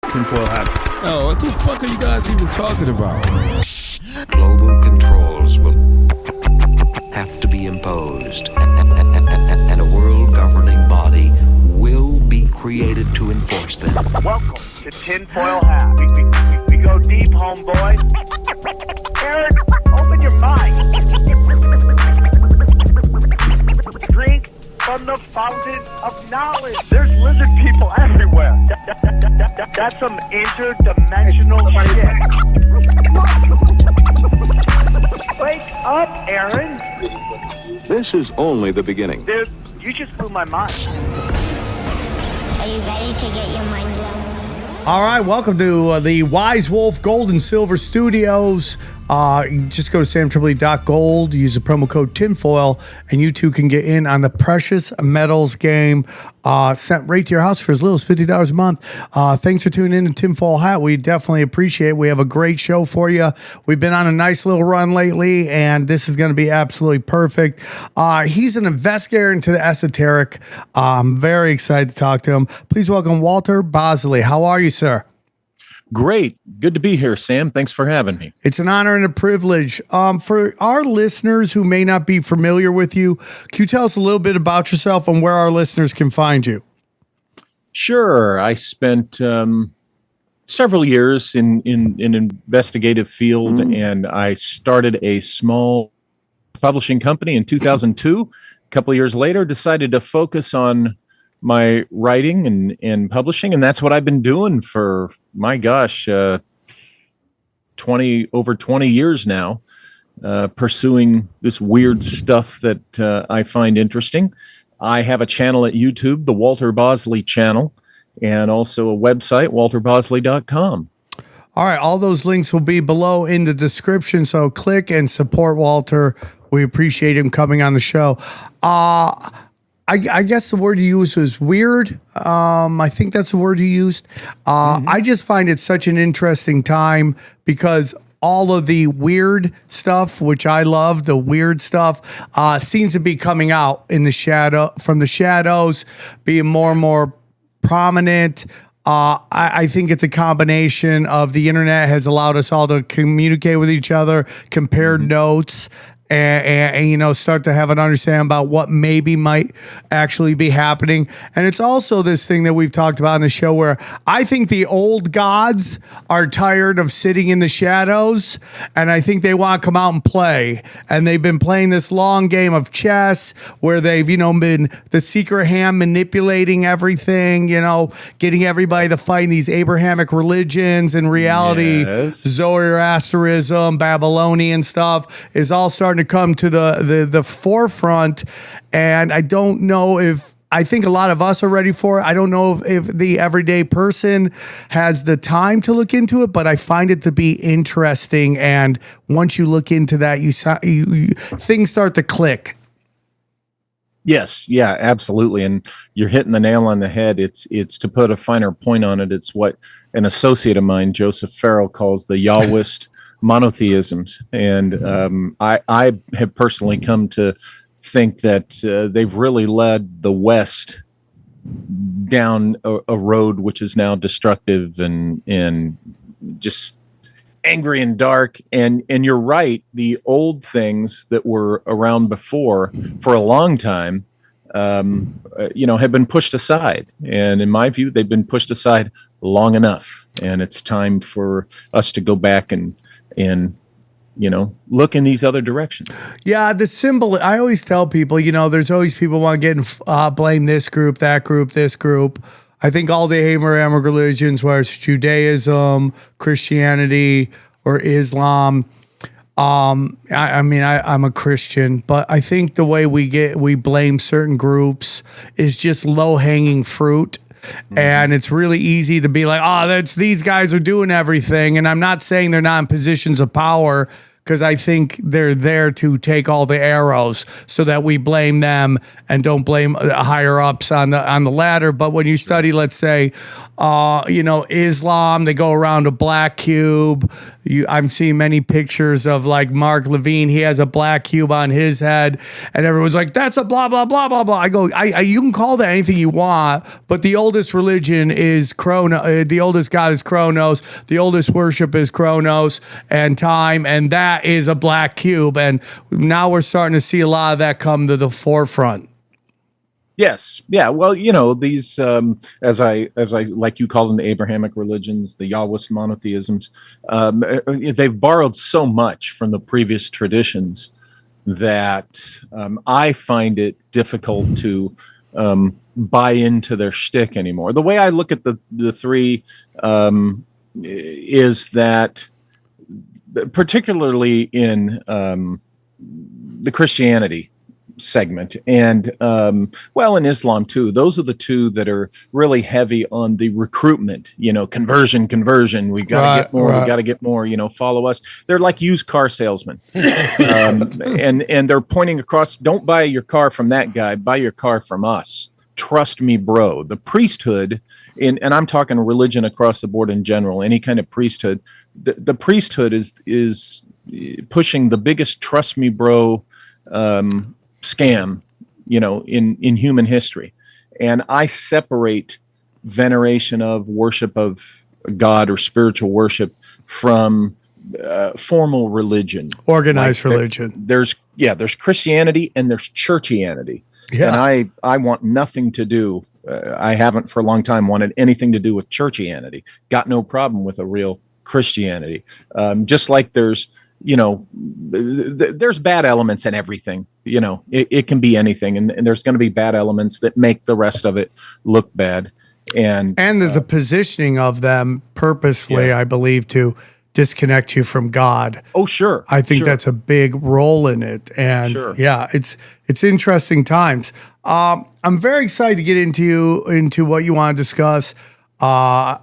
tinfoil hat. Oh, what the fuck are you guys even talking about? Global controls will have to be imposed, and a world governing body will be created to enforce them. Welcome to Tinfoil Hat. We go deep, homeboy. Aaron, open your mind. Drink from the fountain of knowledge. There's lizard people everywhere. That's some interdimensional shit. Wake up, Aaron. This is only the beginning. Dude, you just blew my mind. Are you ready to get your mind blown? All right, welcome to the Wise Wolf Gold and Silver Studios. Just go to SamTripoli.gold, use the promo code TINFOIL, and you too can get in on the precious metals game sent right to your house for as little as $50 a month. Thanks for tuning in to Tinfoil Hat. We definitely appreciate it. We have a great show for you. We've been on a nice little run lately, and this is going to be absolutely perfect. He's an investigator into the esoteric. I'm very excited to talk to him. Please welcome Walter Bosley. How are you, sir? Great. Good to be here, Sam. Thanks for having me. It's an honor and a privilege. For our listeners who may not be familiar with you, can you tell us a little bit about yourself and where our listeners can find you? Sure. I spent several years in an investigative field, and I started a small publishing company in 2002. A couple of years later, decided to focus on my writing and publishing, and that's what I've been doing for, my gosh, over 20 years now, pursuing this weird stuff that I find interesting. I have a channel at YouTube, the Walter Bosley channel, and also a website, walterbosley.com. All right, all those links will be below in the description, so click and support Walter. We appreciate him coming on the show. I guess the word you used was weird. I think that's the word you used. I just find it such an interesting time because all of the weird stuff, which I love, the weird stuff, seems to be coming out in the from the shadows, being more and more prominent. I think it's a combination of the internet has allowed us all to communicate with each other, compare notes, and you know, start to have an understanding about what maybe might actually be happening. And it's also this thing that we've talked about in the show where I think the old gods are tired of sitting in the shadows, and I think they want to come out and play. And they've been playing this long game of chess where they've, you know, been the secret hand manipulating everything, you know, getting everybody to fight in these Abrahamic religions. And reality, Zoroastrianism, Babylonian stuff is all starting to come to the forefront, and I don't know if I think a lot of us are ready for it. I don't know if the everyday person has the time to look into it, but I find it to be interesting. And once you look into that, you things start to click. Yes, yeah, absolutely. And you're hitting the nail on the head. It's to put a finer point on it, it's what an associate of mine, Joseph Farrell, calls the Yahwist monotheisms. And I have personally come to think that they've really led the West down a road which is now destructive and just angry and dark. And you're right, the old things that were around before for a long time have been pushed aside. And in my view, they've been pushed aside long enough. And it's time for us to go back and look in these other directions. Yeah, the symbol, I always tell people, there's always people want to get blame this group, that group, this group. I think all the Abrahamic religions, whether it's Judaism, Christianity, or Islam, I'm a Christian, but I think the way we blame certain groups is just low-hanging fruit. And it's really easy to be like, these guys are doing everything. And I'm not saying they're not in positions of power, because I think they're there to take all the arrows so that we blame them and don't blame higher ups on the ladder. But when you study, let's say, Islam, they go around a black cube. I'm seeing many pictures of like Mark Levine. He has a black cube on his head, and everyone's like, "That's a blah blah blah blah blah." I go, you can call that anything you want, but the oldest religion is the oldest god is Kronos. The oldest worship is Kronos and time, and that is a black cube. And now we're starting to see a lot of that come to the forefront. Yes. Yeah. Well, these, as I like you call them, the Abrahamic religions, the Yahwist monotheisms, they've borrowed so much from the previous traditions that I find it difficult to buy into their shtick anymore. The way I look at the three is that, particularly in the Christianity segment and in Islam too, those are the two that are really heavy on the recruitment, conversion. We got to get more, we got to get more, follow us. They're like used car salesmen. And they're pointing across, don't buy your car from that guy, buy your car from us. Trust me, bro. The priesthood, and I'm talking religion across the board in general, any kind of priesthood, the priesthood is pushing the biggest trust me, bro scam, in human history. And I separate veneration of worship of God or spiritual worship from formal religion, organized religion. There's Christianity and there's churchianity. Yeah. And I want nothing to do. I haven't for a long time wanted anything to do with churchianity. Got no problem with a real Christianity. Just like there's bad elements in everything. It can be anything, and there's going to be bad elements that make the rest of it look bad. And there's a positioning of them purposefully, I believe, to disconnect you from God. Oh, sure. I think that's a big role in it. And it's interesting times. I'm very excited to get into what you want to discuss. There's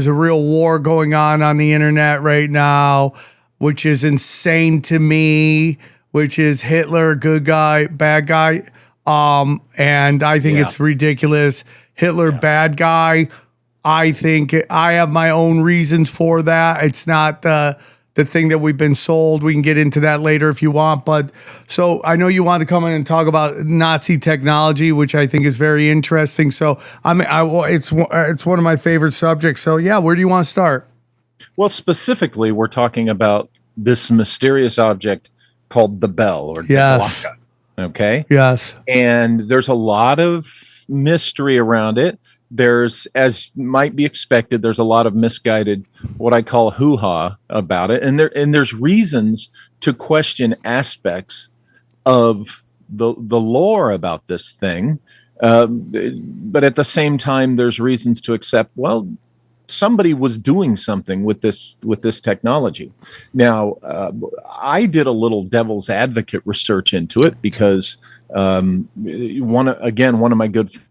a real war going on the internet right now, which is insane to me, which is Hitler, good guy, bad guy. And I think it's ridiculous. Hitler, bad guy. I think I have my own reasons for that. It's not the thing that we've been sold. We can get into that later if you want. But so I know you want to come in and talk about Nazi technology, which I think is very interesting. So it's one of my favorite subjects. So yeah, where do you want to start? Well, specifically, we're talking about this mysterious object called the bell or the glocka. Okay. Yes. And there's a lot of mystery around it. There's, as might be expected, there's a lot of misguided, what I call hoo-ha about it. And there's reasons to question aspects of the lore about this thing. But at the same time, there's reasons to accept, well, somebody was doing something with this technology. Now, I did a little devil's advocate research into it because one of my good friends,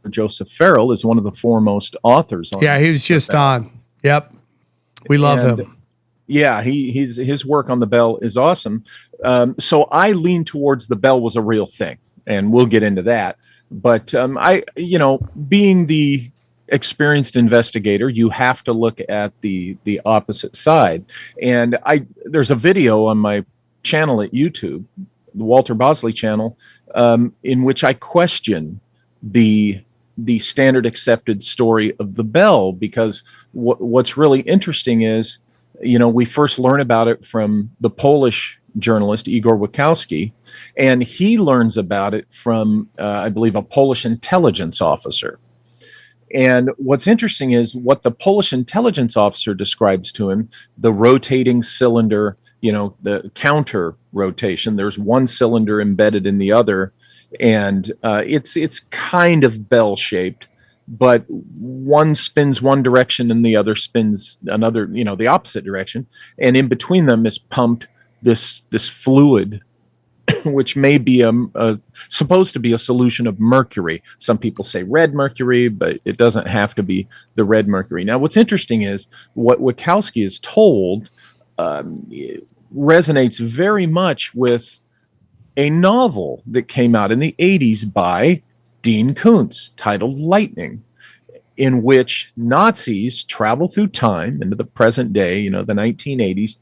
Joseph Farrell, is one of the foremost authors on he's just on. Yep. We love him. Yeah, his work on the bell is awesome. So I lean towards the bell was a real thing, and we'll get into that. But being the experienced investigator, you have to look at the opposite side. And there's a video on my channel at YouTube, the Walter Bosley channel, in which I question the standard accepted story of the bell, because what's really interesting is, we first learn about it from the Polish journalist Igor Wachowski, and he learns about it from, I believe, a Polish intelligence officer. And what's interesting is what the Polish intelligence officer describes to him, the rotating cylinder, the counter rotation. There's one cylinder embedded in the other, and it's kind of bell-shaped, but one spins one direction and the other spins another, the opposite direction. And in between them is pumped this fluid, which may be supposed to be a solution of mercury. Some people say red mercury, but it doesn't have to be the red mercury. Now, what's interesting is what Wachowski is told resonates very much with a novel that came out in the 80s by Dean Koontz titled Lightning, in which Nazis travel through time into the present day, the 1980s,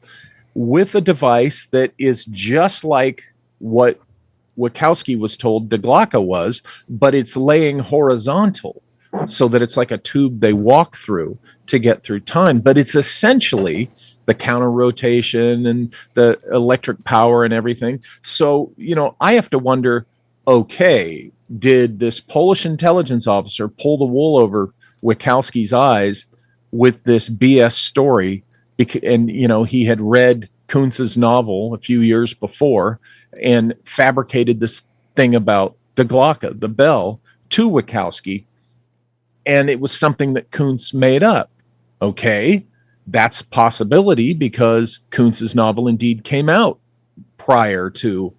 with a device that is just like what Wachowski was told Daglaka was, but it's laying horizontal so that it's like a tube they walk through to get through time. But it's essentially the counter rotation and the electric power and everything. So, I have to wonder, okay, did this Polish intelligence officer pull the wool over Wachowski's eyes with this BS story? And, he had read Kuntz's novel a few years before and fabricated this thing about Daglaka, the bell, to Wachowski. And it was something that Koontz made up. Okay, that's a possibility because Kuntz's novel indeed came out prior to,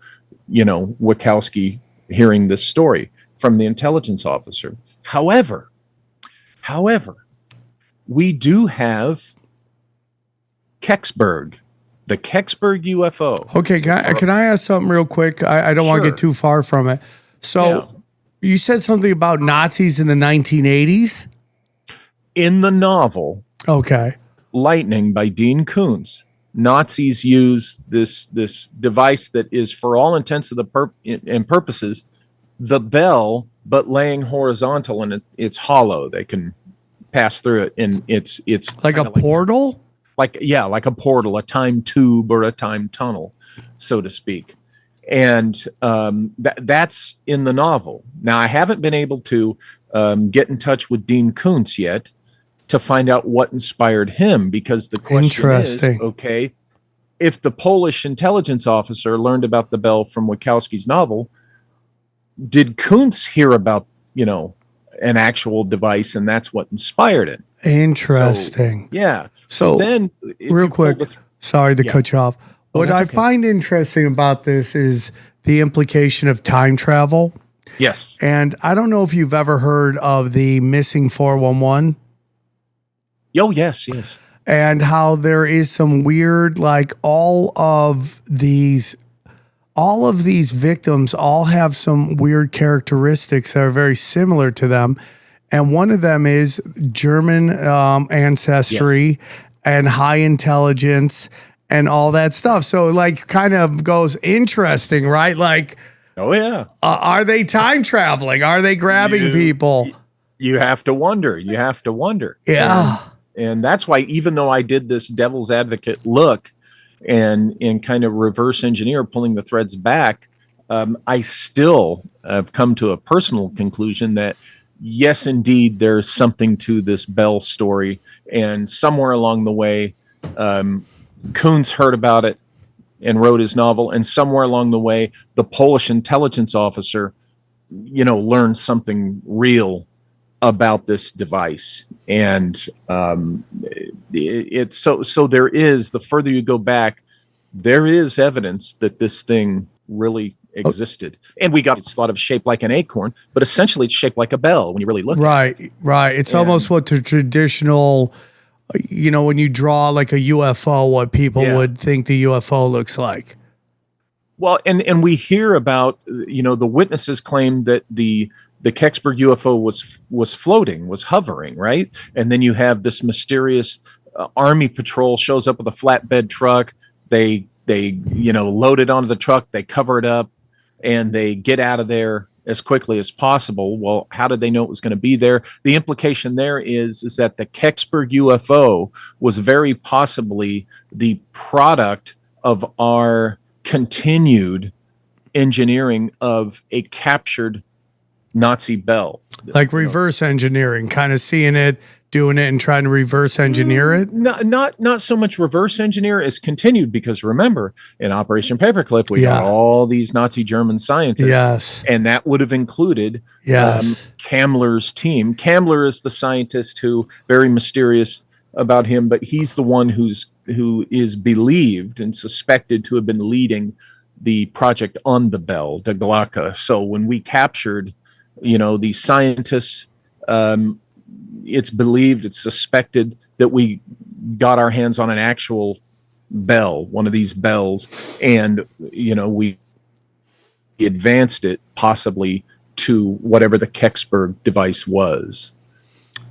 Wachowski hearing this story from the intelligence officer. However, we do have Kecksburg, the Kecksburg UFO. Okay, can I ask something real quick? I don't want to get too far from it. So you said something about Nazis in the 1980s? In the novel, okay, Lightning by Dean Koontz, Nazis use this device that is, for all intents and purposes, the bell, but laying horizontal, and it's hollow. They can pass through it, and it's like a portal? Like a portal, a time tube or a time tunnel, so to speak. And that's in the novel. Now, I haven't been able to get in touch with Dean Koontz yet to find out what inspired him, because the question is, okay, if the Polish intelligence officer learned about the bell from Wachowski's novel, did Koontz hear about, an actual device, and that's what inspired it? Interesting. So then, real quick, sorry to cut you off. What I find interesting about this is the implication of time travel. Yes. And I don't know if you've ever heard of the missing 411. Oh, yes. And how there is some weird, like all of these victims all have some weird characteristics that are very similar to them. And one of them is German ancestry and high intelligence and all that stuff. So like kind of goes interesting, right? Like, oh yeah. Are they time traveling? Are they grabbing people? You have to wonder. Yeah. And that's why, even though I did this devil's advocate look and kind of reverse engineer, pulling the threads back, I still have come to a personal conclusion that yes, indeed, there's something to this Bell story. And somewhere along the way, Koontz heard about it and wrote his novel. And somewhere along the way, the Polish intelligence officer, learned something real about this device. And it's so there is, the further you go back, there is evidence that this thing really existed. And it's thought of shaped like an acorn, but essentially it's shaped like a bell when you really look at it. Right. It's almost what the traditional, when you draw like a UFO, what people would think the UFO looks like. Well, and we hear about, the witnesses claim that the Kecksburg UFO was floating, was hovering, right? And then you have this mysterious Army patrol shows up with a flatbed truck. They load it onto the truck, they cover it up, and they get out of there as quickly as possible. Well, how did they know it was going to be there? The implication there is that the Kecksburg UFO was very possibly the product of our continued engineering of a captured Nazi bell. Like reverse engineering, kind of seeing it, doing it, and trying to reverse engineer it? Not so much reverse engineer as continued, because remember, in Operation Paperclip, we got all these Nazi German scientists. Yes. And that would have included Kammler's team. Kammler is the scientist who, very mysterious about him, but he's the one who is believed and suspected to have been leading the project on the bell, Daglaka. So when we captured, these scientists, it's believed, it's suspected that we got our hands on an actual, bell, one of these bells, and we advanced it possibly to whatever the Kecksburg device was.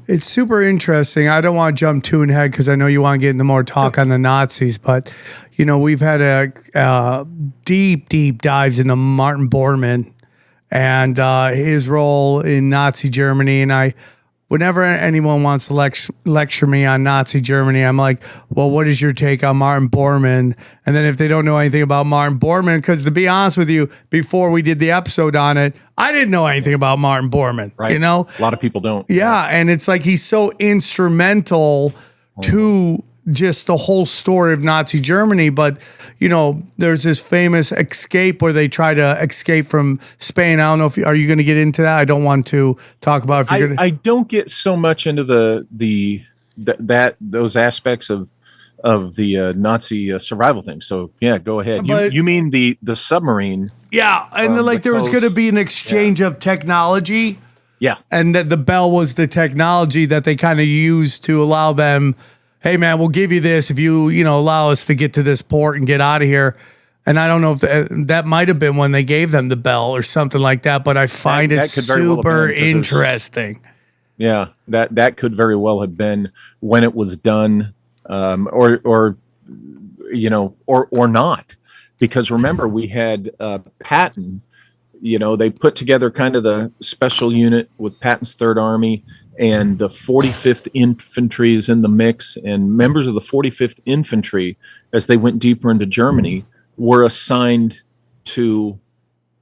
It's super interesting. I don't want to jump too ahead because I know you want to get into more talk on the Nazis, but we've had a deep dives into Martin Bormann and his role in Nazi Germany. And whenever anyone wants to lecture me on Nazi Germany, I'm like, well, what is your take on Martin Bormann? And then if they don't know anything about Martin Bormann, because to be honest with you, before we did the episode on it, I didn't know anything about Martin Bormann. Right. A lot of people don't. Yeah, and it's like he's so instrumental to just the whole story of Nazi Germany. But, there's this famous escape where they try to escape from Spain. I don't know are you going to get into that? I don't want to talk about if you're going to. I don't get so much into those aspects of the Nazi survival thing. So yeah, go ahead. You mean the submarine? Yeah, and there was going to be an exchange of technology. Yeah, and that the bell was the technology that they kind of used to allow them. Hey man, we'll give you this if you allow us to get to this port and get out of here. And I don't know if that might have been when they gave them the bell or something like that. But I find it super interesting. Yeah, that could very well have been when it was done, or not, because remember we had Patton. They put together kind of the special unit with Patton's Third Army, and the 45th Infantry is in the mix, and members of the 45th Infantry, as they went deeper into Germany, were assigned to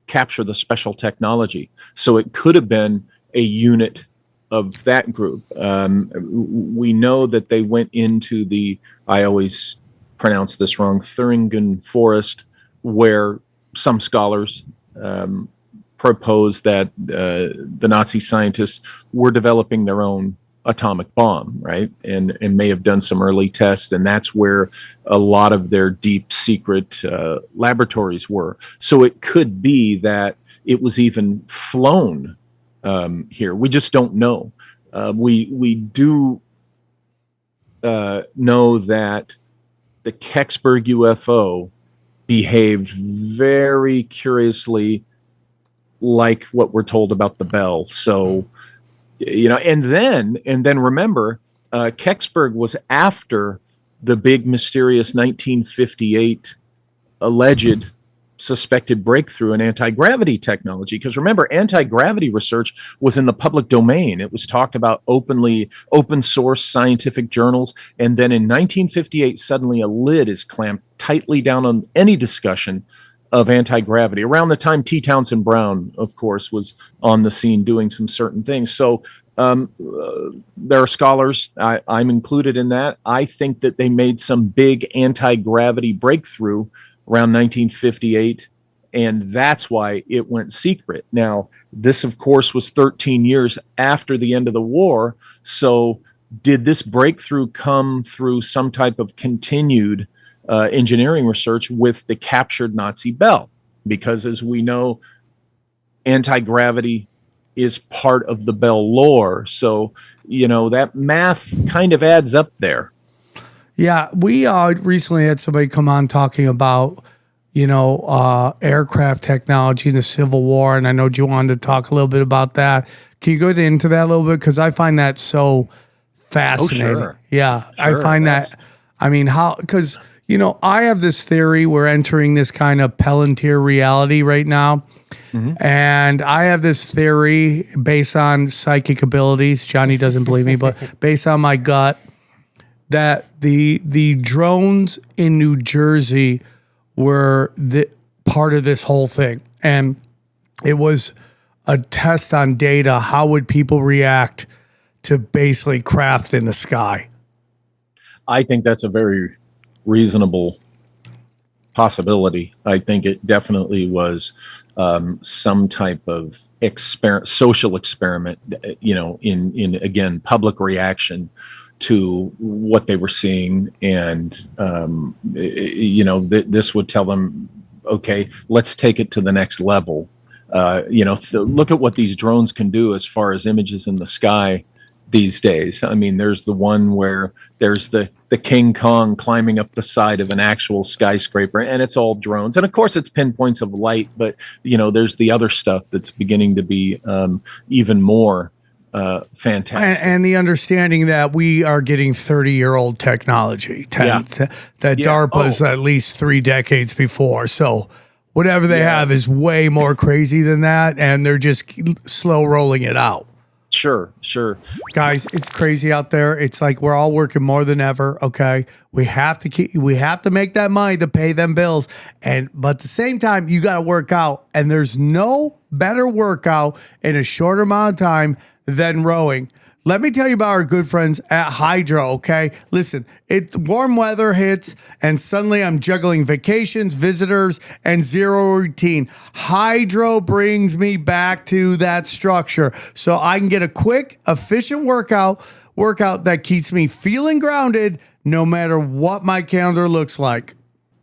capture the special technology. So it could have been a unit of that group. We know that they went into I always pronounce this wrong, Thuringen Forest, where some scholars propose that the Nazi scientists were developing their own atomic bomb, right? And may have done some early tests, and that's where a lot of their deep secret laboratories were. So it could be that it was even flown here. We just don't know. We do know that the Kecksburg UFO behaved very curiously like what we're told about the bell. So, and then remember, Kecksburg was after the big mysterious 1958 alleged suspected breakthrough in anti-gravity technology. Because remember, anti-gravity research was in the public domain. It was talked about open source scientific journals. And then in 1958, suddenly a lid is clamped tightly down on any discussion of anti-gravity. Around the time T. Townsend Brown, of course, was on the scene doing some certain things. So there are scholars, I'm included in that. I think that they made some big anti-gravity breakthrough around 1958, and that's why it went secret. Now, this, of course, was 13 years after the end of the war. So did this breakthrough come through some type of continued engineering research with the captured Nazi bell? Because as we know, anti-gravity is part of the bell lore. So, that math kind of adds up there. Yeah, we recently had somebody come on talking about, aircraft technology in the Civil War, and I know you wanted to talk a little bit about that. Can you go into that a little bit? Because I find that so fascinating. Oh, sure. Yeah, Sure, I find that, because, I have this theory, we're entering this kind of Palantir reality right now. Mm-hmm. And I have this theory based on psychic abilities. Johnny doesn't believe me, but based on my gut, that the drones in New Jersey were the part of this whole thing. And it was a test on data. How would people react to basically craft in the sky? I think that's a very reasonable possibility. I think it definitely was some type of social experiment, in again, public reaction to what they were seeing. And, this would tell them, okay, let's take it to the next level. Look at what these drones can do as far as images in the sky. these days. I mean, there's the one where there's the King Kong climbing up the side of an actual skyscraper, and it's all drones. And of course, it's pinpoints of light, but there's the other stuff that's beginning to be even more fantastic. And the understanding that we are getting 30-year-old technology, that DARPA's at least 3 decades before. So whatever they have is way more crazy than that, and they're just slow rolling it out. Sure. Guys, it's crazy out there. It's like we're all working more than ever. Okay. We have to make that money to pay them bills. But at the same time, you got to work out. And there's no better workout in a shorter amount of time than rowing. Let me tell you about our good friends at Hydro, okay? Listen, warm weather hits, and suddenly I'm juggling vacations, visitors, and zero routine. Hydro brings me back to that structure so I can get a quick, efficient workout that keeps me feeling grounded no matter what my calendar looks like.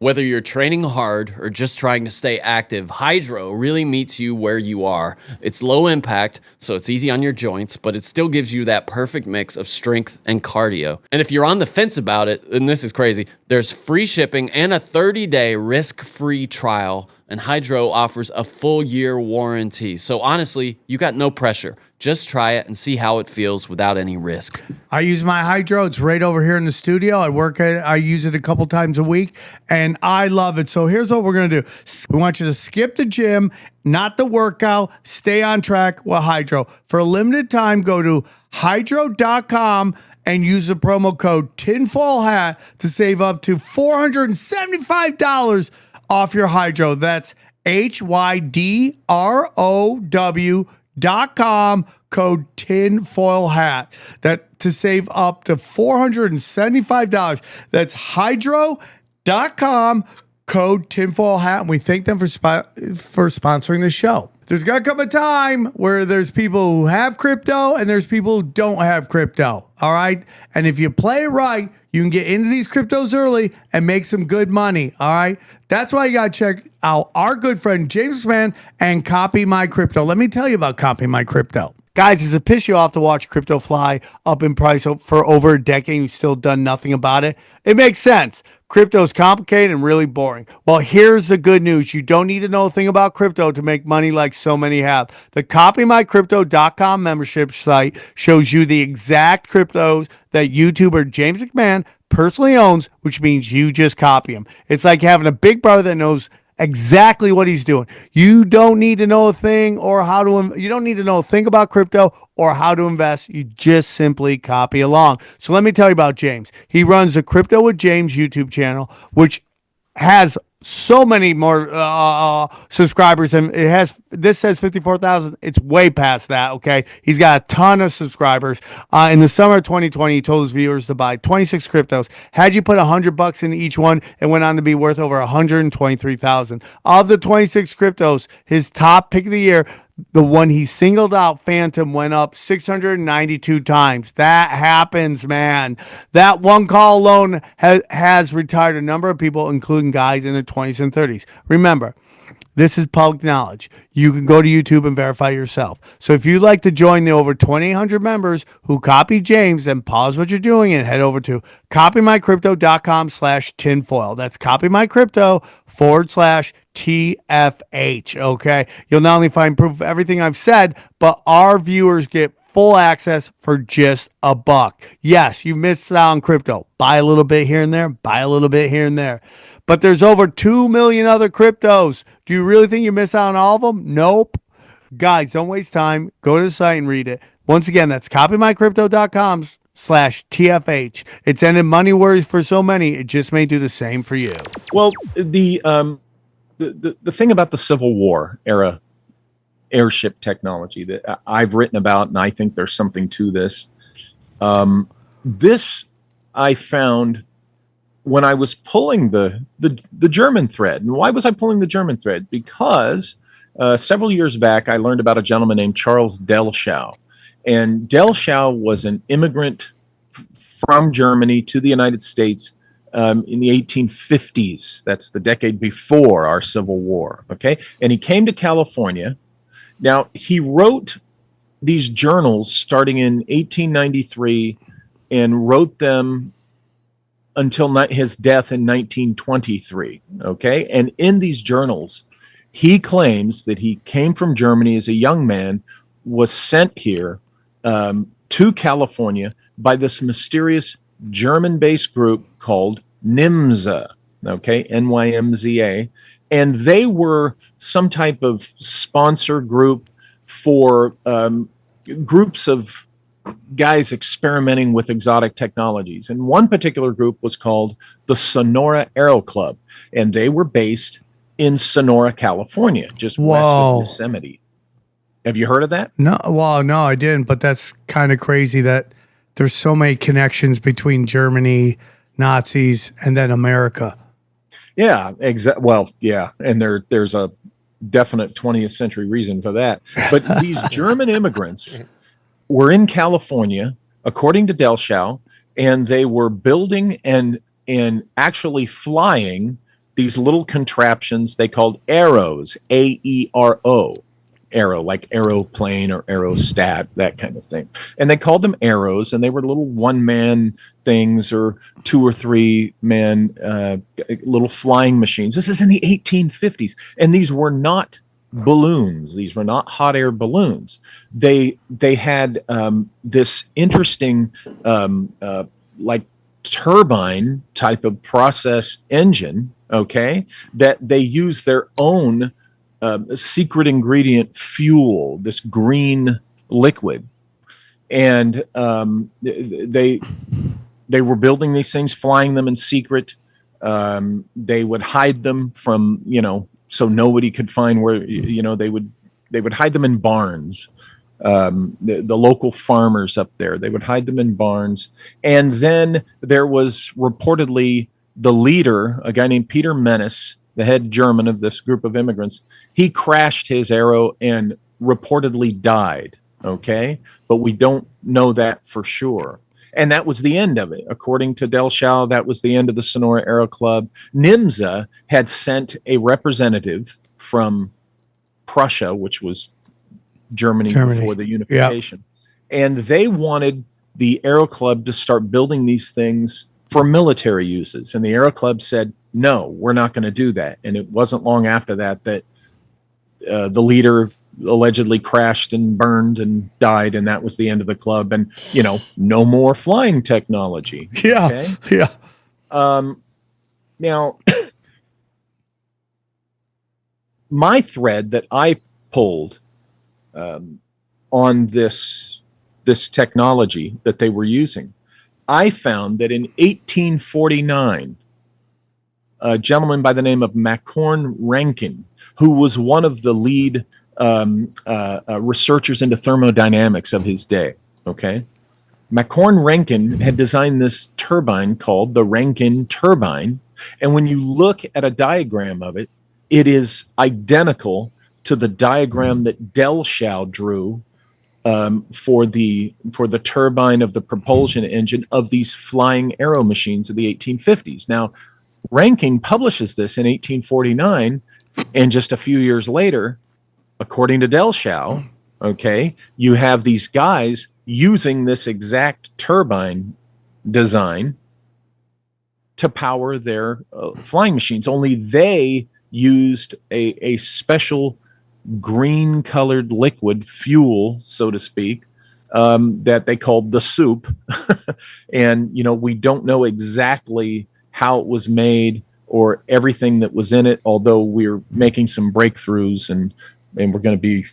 Whether you're training hard or just trying to stay active, Hydro really meets you where you are. It's low impact, so it's easy on your joints, but it still gives you that perfect mix of strength and cardio. And if you're on the fence about it, and this is crazy, there's free shipping and a 30-day risk-free trial, and Hydro offers a full-year warranty. So honestly, you got no pressure. Just try it and see how it feels without any risk. I use my Hydro. It's right over here in the studio. I use it a couple times a week, and I love it. So here's what we're going to do. We want you to skip the gym, not the workout. Stay on track with Hydro. For a limited time, go to hydro.com and use the promo code TINFOILHAT to save up to $475 off your Hydro. That's HYDROW.com, code TINFOILHAT. That to save up to $475. That's hydro.com, code TINFOILHAT. And we thank them for sponsoring the show. There's going to come a time where there's people who have crypto and there's people who don't have crypto. All right. And if you play it right, you can get into these cryptos early and make some good money. All right. That's why you got to check out our good friend James McMahon and Copy My Crypto. Let me tell you about Copy My Crypto. Guys, does it piss you off to watch crypto fly up in price for over a decade and you've still done nothing about it? It makes sense. Crypto is complicated and really boring. Well, here's the good news. You don't need to know a thing about crypto to make money like so many have. The CopyMyCrypto.com membership site shows you the exact cryptos that YouTuber James McMahon personally owns, which means you just copy him. It's like having a big brother that knows exactly what he's doing. You don't need to know a thing you don't need to know a thing about crypto or how to invest. You just simply copy along. So let me tell you about James. He runs the Crypto with James YouTube channel, which has so many more subscribers, and this says 54,000. It's way past that. Okay, he's got a ton of subscribers. In the summer of 2020, he told his viewers to buy 26 cryptos. Had you put $100 in each one, it went on to be worth over 123,000. Of the 26 cryptos, his top pick of the year, the one he singled out, Phantom, went up 692 times. That happens, man. That one call alone has retired a number of people, including guys in their 20s and 30s. Remember, this is public knowledge. You can go to YouTube and verify yourself. So if you'd like to join the over 2,800 members who copy James, then pause what you're doing and head over to copymycrypto.com/tinfoil. That's copymycrypto.com/TFH. Okay. You'll not only find proof of everything I've said, but our viewers get full access for just $1. Yes, you missed out on crypto. Buy a little bit here and there, buy a little bit here and there. But there's over 2 million other cryptos. Do you really think you miss out on all of them? Nope. Guys, don't waste time. Go to the site and read it. Once again, that's copymycrypto.com/TFH. It's ended money worries for so many. It just may do the same for you. Well, the thing about the Civil War era airship technology that I've written about, and I think there's something to this. This I found when I was pulling the German thread. And why was I pulling the German thread? Because several years back, I learned about a gentleman named Charles Delschau. And Delschau was an immigrant from Germany to the United States in the 1850s. That's the decade before our Civil War. Okay. And he came to California. Now, he wrote these journals starting in 1893 and wrote them until his death in 1923. Okay. And in these journals, he claims that he came from Germany as a young man, was sent here to California by this mysterious German-based group called NYMZA. Okay. NYMZA. And they were some type of sponsor group for groups of guys experimenting with exotic technologies. And one particular group was called the Sonora Aero Club, and they were based in Sonora, California, just west of Yosemite. Have you heard of that? No, well, no, I didn't, but that's kind of crazy that there's so many connections between Germany, Nazis, and then America. Yeah, well, yeah, and there's a definite 20th century reason for that. But these German immigrants were in California, according to Delschow, and they were building and actually flying these little contraptions they called Aeros, A-E-R-O, Aero, like aeroplane or aerostat, that kind of thing. And they called them Aeros, and they were little one-man things or 2 or 3 man little flying machines. This is in the 1850s, and these were not balloons. These were not hot air balloons. They had this interesting like turbine type of processed engine, okay, that they use their own secret ingredient fuel, this green liquid. And they were building these things, flying them in secret. They would hide them from, so nobody could find where, they would hide them in barns. The local farmers up there, they would hide them in barns. And then there was reportedly the leader, a guy named Peter Menace, the head German of this group of immigrants. He crashed his Aero and reportedly died. Okay. But we don't know that for sure. And that was the end of it. According to Delschow, that was the end of the Sonora Aero Club. NYMZA had sent a representative from Prussia, which was Germany. Before the unification. Yep. And they wanted the Aero Club to start building these things for military uses. And the Aero Club said, no, we're not going to do that. And it wasn't long after that the leader allegedly crashed and burned and died, and that was the end of the club. And no more flying technology. Yeah, okay? Yeah. Now, my thread that I pulled on this technology that they were using, I found that in 1849, a gentleman by the name of Macorn Rankin, who was one of the lead researchers into thermodynamics of his day. Okay, Macorn Rankin had designed this turbine called the Rankin turbine, and when you look at a diagram of it, it is identical to the diagram that Delschow drew for the turbine of the propulsion engine of these flying aero machines of the 1850s. Now, Rankin publishes this in 1849, and just a few years later, according to Delschow, okay, you have these guys using this exact turbine design to power their flying machines, only they used a special green-colored liquid fuel, so to speak, that they called the soup. And, we don't know exactly how it was made or everything that was in it, although we're making some breakthroughs and we're going to be,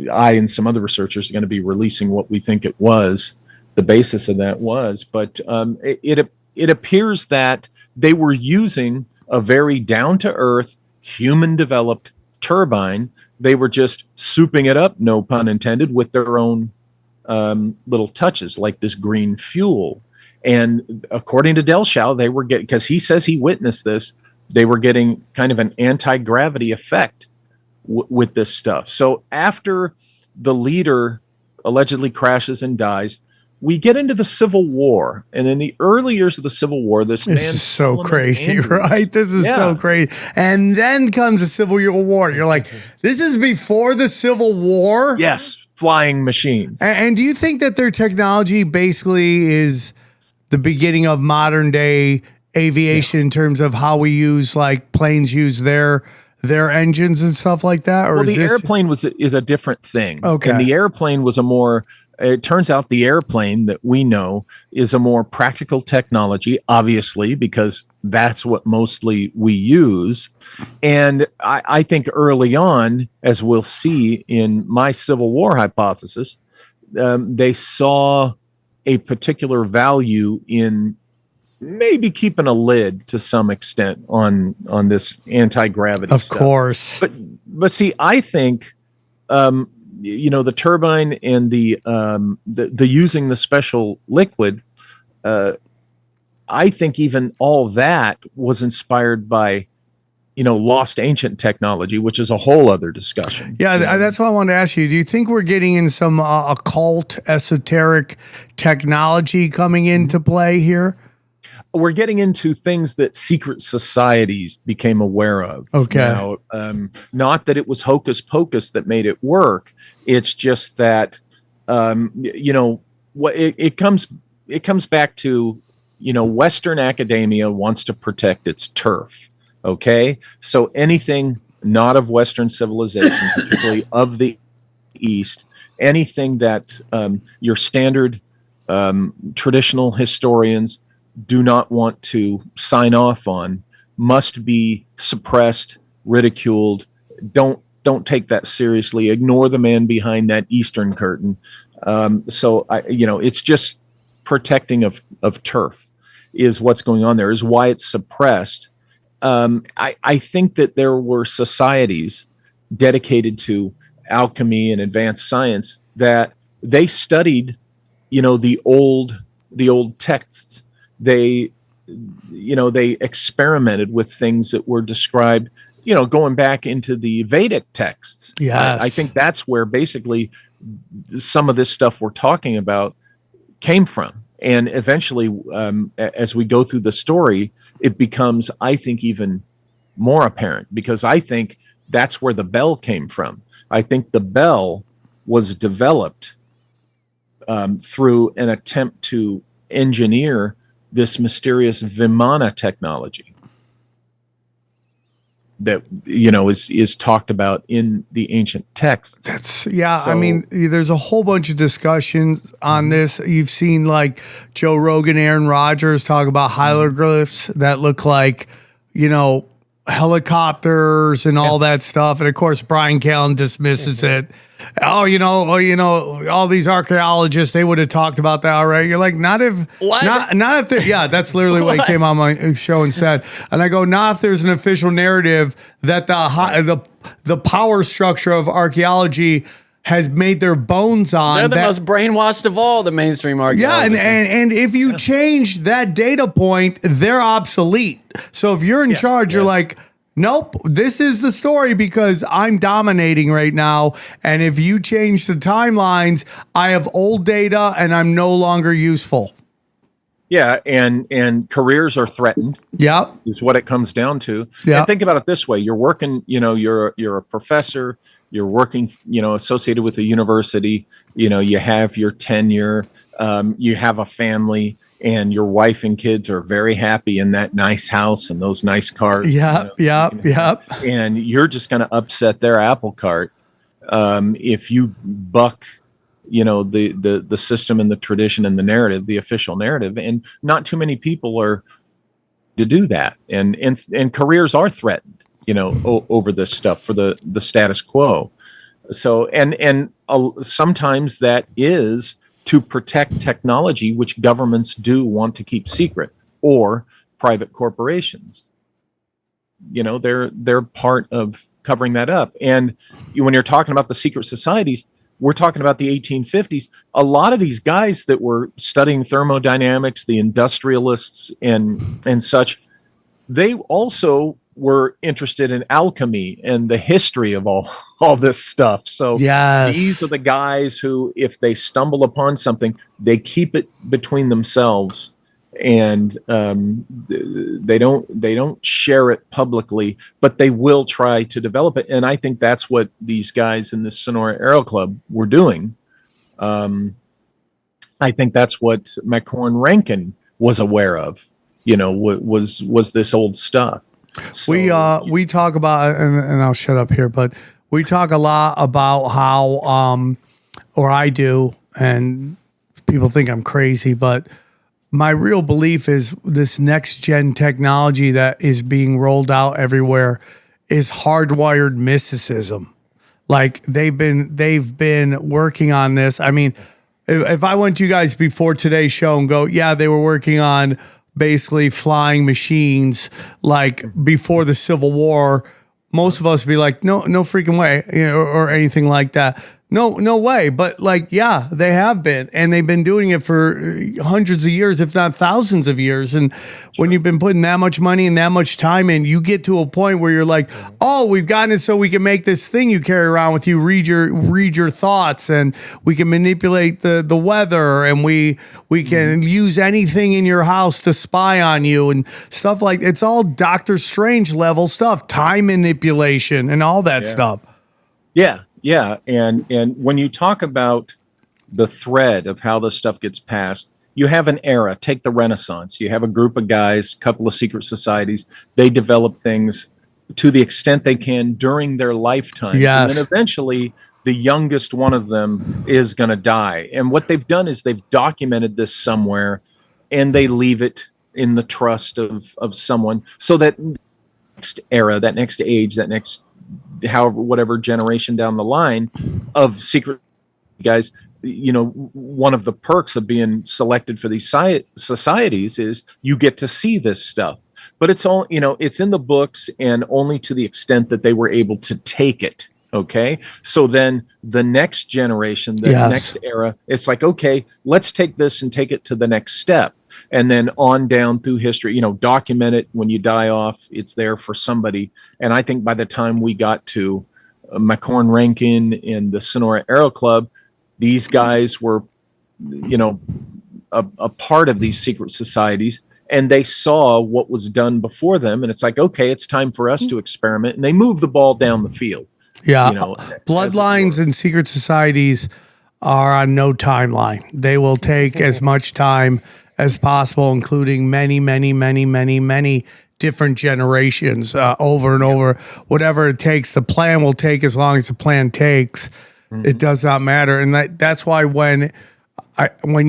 I and some other researchers are going to be releasing what we think it was, the basis of that was. But it appears that they were using a very down-to-earth, human-developed turbine. They were just souping it up, no pun intended, with their own little touches, like this green fuel. And according to Delschow, they were getting, because he says he witnessed this, they were getting kind of an anti-gravity effect with this stuff. So after the leader allegedly crashes and dies, we get into the Civil War. And in the early years of the Civil War, this man is so Solomon crazy, Andrews, right? This is so crazy. And then comes the Civil War. You're like, this is before the Civil War? Yes. flying machines. And do you think that their technology basically is the beginning of modern day aviation in terms of how we use, like, planes use their engines and stuff like that? Or well, is the this airplane is a different thing. Okay. And the airplane was it turns out the airplane that we know is a more practical technology, obviously, because that's what mostly we use. And I think early on, as we'll see in my Civil War hypothesis, they saw a particular value in maybe keeping a lid to some extent on this anti-gravity of stuff. course. But see, I think the turbine and the using the special liquid, I think even all that was inspired by lost ancient technology, which is a whole other discussion. Yeah, that's what I wanted to ask you. Do you think we're getting in some occult, esoteric technology coming into play here? We're getting into things that secret societies became aware of. Okay. Now, not that it was hocus pocus that made it work. It's just that, what it comes back to, Western academia wants to protect its turf. Okay. So anything not of Western civilization, particularly of the East, anything that your standard traditional historians do not want to sign off on must be suppressed, ridiculed. Don't take that seriously. Ignore the man behind that Eastern curtain. So it's just protecting of turf is what's going on there, is why it's suppressed. I think that there were societies dedicated to alchemy and advanced science that they studied, the old texts. They experimented with things that were described, going back into the Vedic texts. Yes. I think that's where basically some of this stuff we're talking about came from. And eventually, as we go through the story, it becomes, I think, even more apparent, because I think that's where the bell came from. I think the bell was developed through an attempt to engineer this mysterious Vimana technology that is talked about in the ancient texts. I mean, there's a whole bunch of discussions on this. You've seen, like, Joe Rogan, Aaron Rodgers talk about hieroglyphs that look like, helicopters and all that stuff. And of course, Brian Callen dismisses it. All these archaeologists, they would have talked about that already. You're like, not if that's literally what he came on my show and said. And I go, not if there's an official narrative that the power structure of archaeology has made their bones on. They're the most brainwashed of all the mainstream archaeologists. Yeah, and if you change that data point, they're obsolete. So if you're in charge, you're like, nope, this is the story because I'm dominating right now. And if you change the timelines, I have old data and I'm no longer useful. Yeah, and careers are threatened. Yep. Is what it comes down to. Yeah. And think about it this way. You're working, you're a professor, you're working, associated with a university, you have your tenure, you have a family, and your wife and kids are very happy in that nice house and those nice cars. Yep. And you're just going to upset their apple cart if you buck, the system and the tradition and the narrative, the official narrative. And not too many people are to do that. And careers are threatened, over this stuff for the status quo. So, and sometimes that is to protect technology, which governments do want to keep secret, or private corporations. They're part of covering that up. And when you're talking about the secret societies, we're talking about the 1850s. A lot of these guys that were studying thermodynamics, the industrialists and such, they also were interested in alchemy and the history of all this stuff. So these are the guys who, if they stumble upon something, they keep it between themselves and they don't share it publicly, but they will try to develop it. And I think that's what these guys in the Sonora Aero Club were doing. I think that's what McCorn Rankin was aware of. Was this old stuff. So, we talk about, and I'll shut up here, but we talk a lot about how, or I do, and people think I'm crazy, but my real belief is this next gen technology that is being rolled out everywhere is hardwired mysticism. Like they've been working on this. I mean, if I went to you guys before today's show and go, yeah, they were working on basically flying machines like before the Civil War, most of us would be like, no freaking way, or anything like that. No way. But like, yeah, they have been, and they've been doing it for hundreds of years, if not thousands of years. And when you've been putting that much money and that much time in, you get to a point where you're like, oh, we've gotten it so we can make this thing you carry around with you, read your thoughts, and we can manipulate the weather, and we can use anything in your house to spy on you and stuff like it's all Doctor Strange level stuff, time manipulation and all that stuff. Yeah. Yeah, and when you talk about the thread of how this stuff gets passed, you have an era. Take the Renaissance. You have a group of guys, couple of secret societies. They develop things to the extent they can during their lifetime. Yes. And then eventually the youngest one of them is going to die. And what they've done is they've documented this somewhere, and they leave it in the trust of someone, so that next era, that next age, that next however, whatever generation down the line of secret guys, one of the perks of being selected for these societies is you get to see this stuff. But it's all, it's in the books, and only to the extent that they were able to take it. Okay. So then the next generation, the next era, it's like, okay, let's take this and take it to the next step. And then on down through history, document it. When you die off, it's there for somebody. And I think by the time we got to McCorn Rankin and the Sonora Aero Club, these guys were, a part of these secret societies, and they saw what was done before them. And it's like, okay, it's time for us to experiment. And they move the ball down the field. Yeah. Bloodlines and secret societies are on no timeline. They will take as much time as possible, including many, many, many, many, many different generations over and over. Whatever it takes, the plan will take as long as the plan takes. It does not matter. And that's why when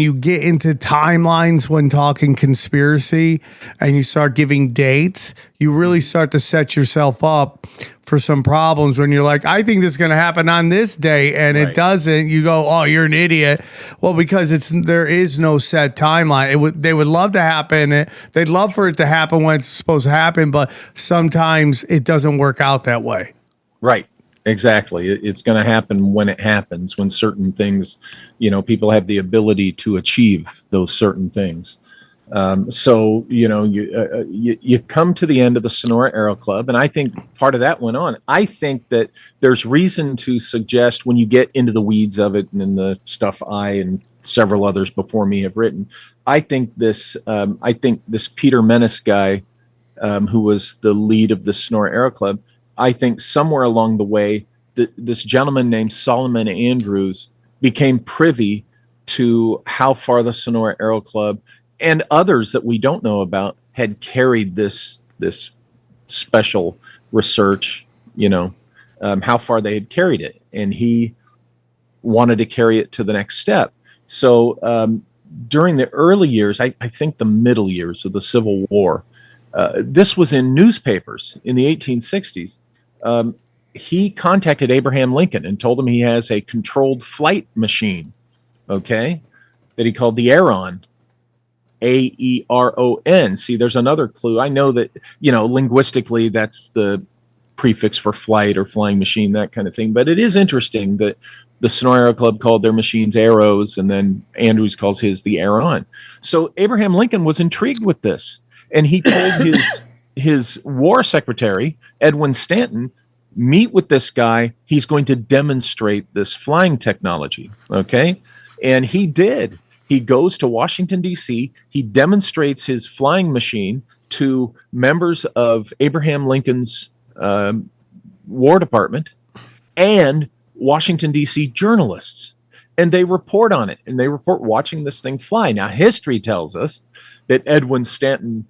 you get into timelines, when talking conspiracy, and you start giving dates, you really start to set yourself up for some problems. When you're like, I think this is going to happen on this day, and it doesn't, you go, oh, you're an idiot. Well, because there is no set timeline. They would love to happen. They'd love for it to happen when it's supposed to happen, but sometimes it doesn't work out that way. Right. Exactly. It's going to happen when it happens, when certain things, people have the ability to achieve those certain things. So, you come to the end of the Sonora Aero Club, and I think part of that went on. I think that there's reason to suggest, when you get into the weeds of it and in the stuff I and several others before me have written, I think this Peter Menace guy, who was the lead of the Sonora Aero Club, I think somewhere along the way, this gentleman named Solomon Andrews became privy to how far the Sonora Aero Club and others that we don't know about had carried this special research, how far they had carried it. And he wanted to carry it to the next step. So during the early years, I think the middle years of the Civil War, this was in newspapers in the 1860s. He contacted Abraham Lincoln and told him he has a controlled flight machine, that he called the Aeron, Aeron. See, there's another clue. I know that, linguistically, that's the prefix for flight or flying machine, that kind of thing. But it is interesting that the Sonora Aero Club called their machines Aeros, and then Andrews calls his the Aeron. So Abraham Lincoln was intrigued with this. And he told his war secretary, Edwin Stanton, meet with this guy. He's going to demonstrate this flying technology. Okay. And he did. He goes to Washington, D.C. He demonstrates his flying machine to members of Abraham Lincoln's War Department and Washington, D.C. journalists. And they report on it, and they report watching this thing fly. Now, history tells us that Edwin Stanton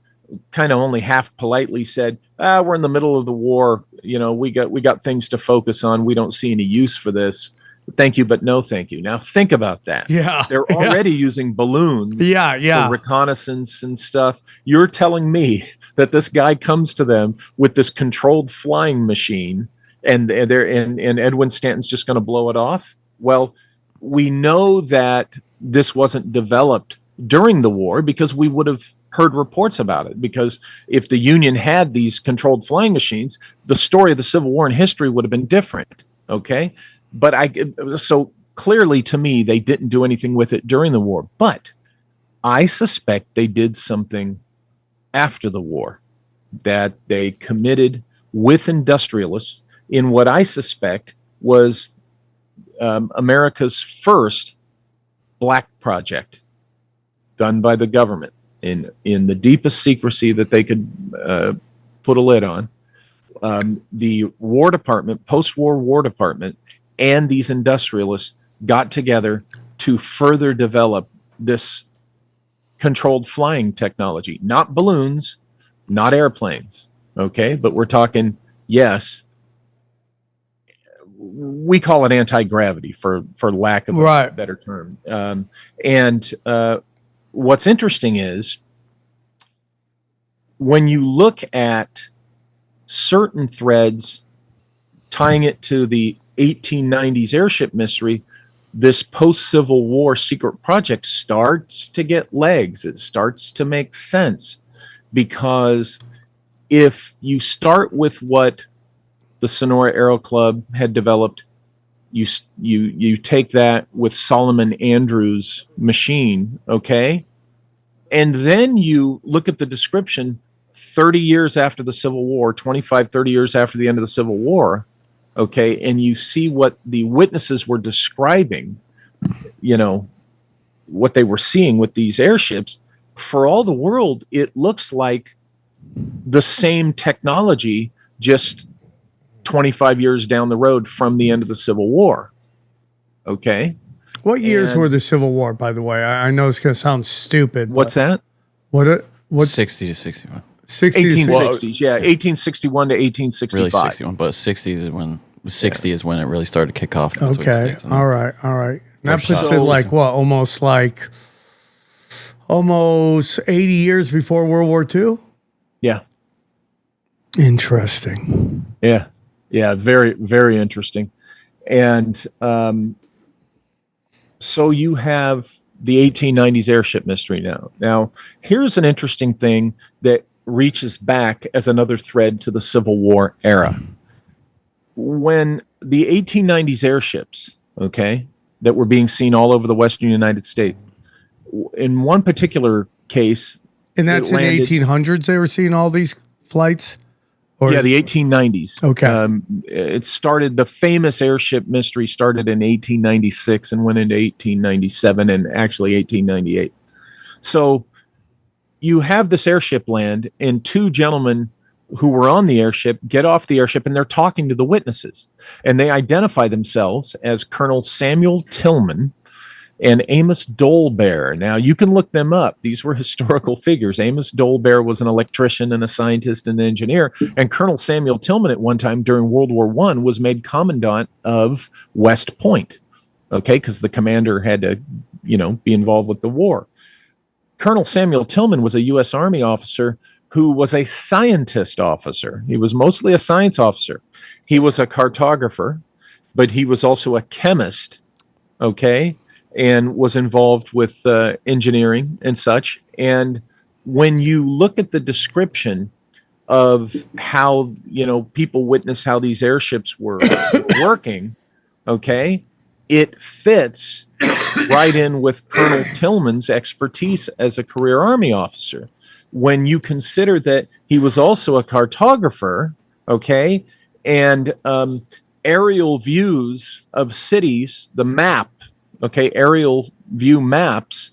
kind of only half politely said, we're in the middle of the war. You know, we got things to focus on. We don't see any use for this. Thank you, but no thank you. Now, think about that. Yeah. They're already using balloons for reconnaissance and stuff. You're telling me that this guy comes to them with this controlled flying machine and Edwin Stanton's just going to blow it off? Well, we know that this wasn't developed during the war because we would have heard reports about it. Because if the Union had these controlled flying machines, the story of the Civil War in history would have been different. Okay. But so clearly to me, they didn't do anything with it during the war, but I suspect they did something after the war that they committed with industrialists in what I suspect was America's first black project done by the government in the deepest secrecy that they could put a lid on. The War Department, post-war War Department, and these industrialists got together to further develop this controlled flying technology, not balloons, not airplanes. Okay. But we're talking, yes, we call it anti-gravity for lack of a better term. What's interesting is when you look at certain threads tying it to the 1890s airship mystery, this post-Civil War secret project starts to get legs. It starts to make sense, because if you start with what the Sonora Aero Club had developed, you take that with Solomon Andrews' machine, okay? And then you look at the description 30 years after the Civil War, 25, 30 years after the end of the Civil War, okay, and you see what the witnesses were describing, you know, what they were seeing with these airships. For all the world, it looks like the same technology, just 25 years down the road from the end of the Civil War. Okay. What years were the Civil War, by the way? I know it's going to sound stupid. What's that? What 60 to 61. 1860s, yeah, 1861 to 1865. Really 61, but 60 is when is when it really started to kick off. Okay, all right. That puts it like what, almost 80 years before World War II. Yeah. Interesting. Yeah, very, very interesting. And so you have the 1890s airship mystery now. Now, here's an interesting thing that reaches back as another thread to the Civil War era. When the 1890s airships, okay, that were being seen all over the western United States, in one particular case... And that's in the 1800s they were seeing all these flights? Or the 1890s. Okay. It started, the famous airship mystery started in 1896 and went into 1897 and actually 1898. So you have this airship land, and two gentlemen who were on the airship get off the airship, and they're talking to the witnesses. And they identify themselves as Colonel Samuel Tillman and Amos Dolbear. Now, you can look them up. These were historical figures. Amos Dolbear was an electrician and a scientist and an engineer. And Colonel Samuel Tillman at one time during World War I was made commandant of West Point, okay, because the commander had to, be involved with the war. Colonel Samuel Tillman was a U.S. Army officer who was a scientist officer. He was mostly a science officer. He was a cartographer, but he was also a chemist, okay, and was involved with engineering and such. And when you look at the description of how, people witness how these airships were working, okay, it fits right in with Colonel Tillman's expertise as a career Army officer. When you consider that he was also a cartographer, okay, and aerial views of cities, the map, okay, aerial view maps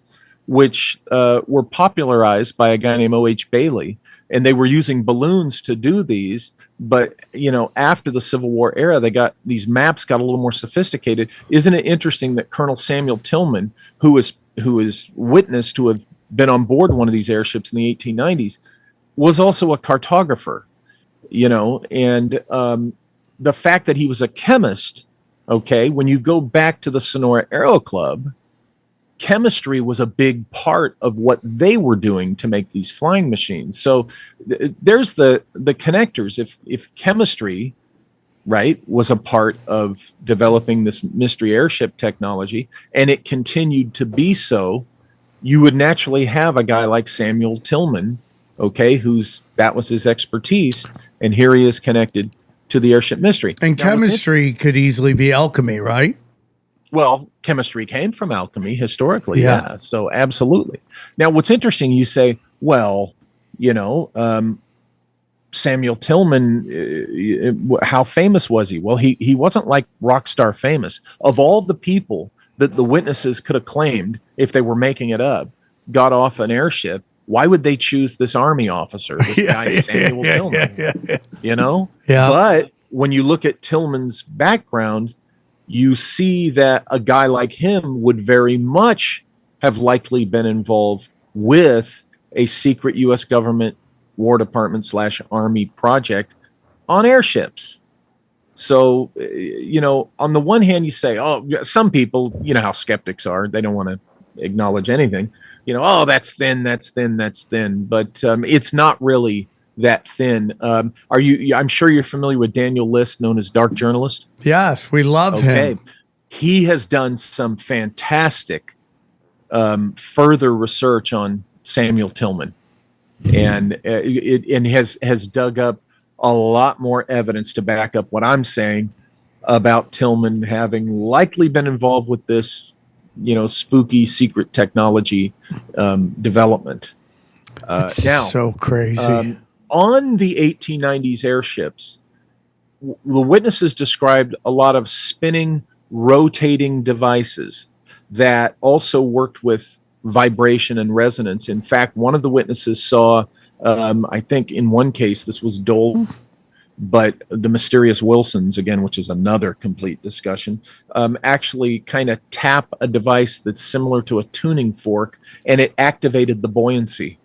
which were popularized by a guy named O.H. Bailey. And they were using balloons to do these. But, after the Civil War era, these maps got a little more sophisticated. Isn't it interesting that Colonel Samuel Tillman, who is witnessed to have been on board one of these airships in the 1890s, was also a cartographer, and the fact that he was a chemist, okay, when you go back to the Sonora Aero Club, chemistry was a big part of what they were doing to make these flying machines. So there's the connectors. If chemistry, right, was a part of developing this mystery airship technology, and it continued to be so, you would naturally have a guy like Samuel Tillman, okay, that was his expertise, and here he is connected to the airship mystery. And now, chemistry could easily be alchemy, right? Well, chemistry came from alchemy historically, Yeah. yeah. So absolutely. Now, what's interesting, you say, well, Samuel Tillman, how famous was he? Well, he wasn't like rock star famous. Of all the people that the witnesses could have claimed, if they were making it up, got off an airship, why would they choose this Army officer, this guy Samuel Tillman? Yeah. But when you look at Tillman's background, you see that a guy like him would very much have likely been involved with a secret U.S. government War Department / Army project on airships. So, on the one hand, you say, oh, some people, how skeptics are. They don't want to acknowledge anything. Oh, that's thin, that's thin, that's thin. But it's not really that thin. I'm sure you're familiar with Daniel List, known as Dark Journalist. Yes, we love him. He has done some fantastic further research on Samuel Tillman, and has dug up a lot more evidence to back up what I'm saying about Tillman having likely been involved with this, spooky secret technology development. It's now, so crazy. On the 1890s airships, the witnesses described a lot of spinning, rotating devices that also worked with vibration and resonance. In fact, one of the witnesses saw, I think in one case, this was Dole, but the mysterious Wilsons, again, which is another complete discussion, actually kind of tap a device that's similar to a tuning fork, and it activated the buoyancy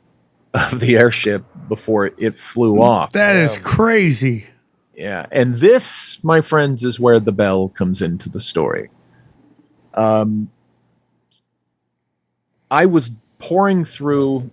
of the airship before it flew off. That is crazy. Yeah. And this, my friends, is where the bell comes into the story. I was pouring through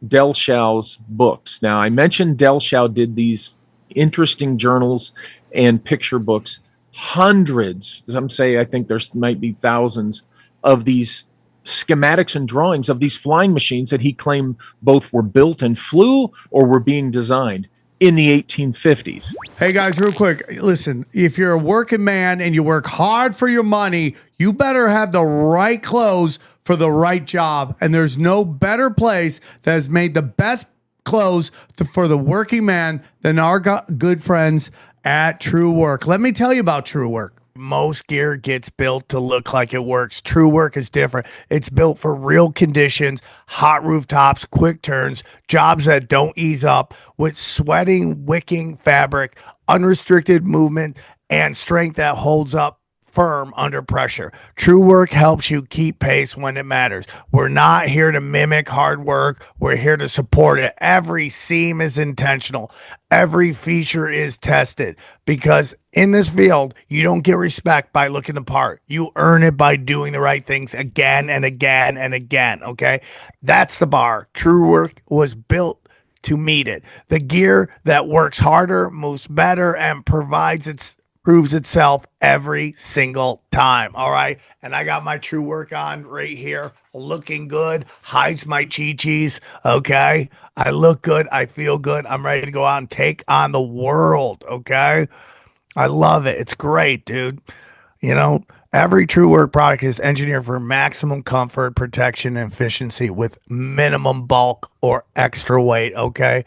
Del Shaw's books. Now, I mentioned Del Shaw did these interesting journals and picture books, hundreds, some say, I think there's might be thousands of these schematics and drawings of these flying machines that he claimed both were built and flew or were being designed in the 1850s. Hey guys, real quick, listen, if you're a working man and you work hard for your money, you better have the right clothes for the right job. And there's no better place that has made the best clothes for the working man than our good friends at True Work. Let me tell you about True Work. Most gear gets built to look like it works. True Work is different. It's built for real conditions, hot rooftops, quick turns, jobs that don't ease up, with sweating, wicking fabric, unrestricted movement, and strength that holds up firm under pressure. True Work helps you keep pace when it matters. We're not here to mimic hard work. We're here to support it. Every seam is intentional. Every feature is tested, because in this field, you don't get respect by looking the part. You earn it by doing the right things again and again and again, okay? That's the bar. True Work was built to meet it. The gear that works harder, moves better, and proves itself every single time. All right. And I got my True Work on right here, looking good, hides my chi-chis. Okay. I look good. I feel good. I'm ready to go out and take on the world. Okay. I love it. It's great, dude. Every True Work product is engineered for maximum comfort, protection, and efficiency with minimum bulk or extra weight. Okay.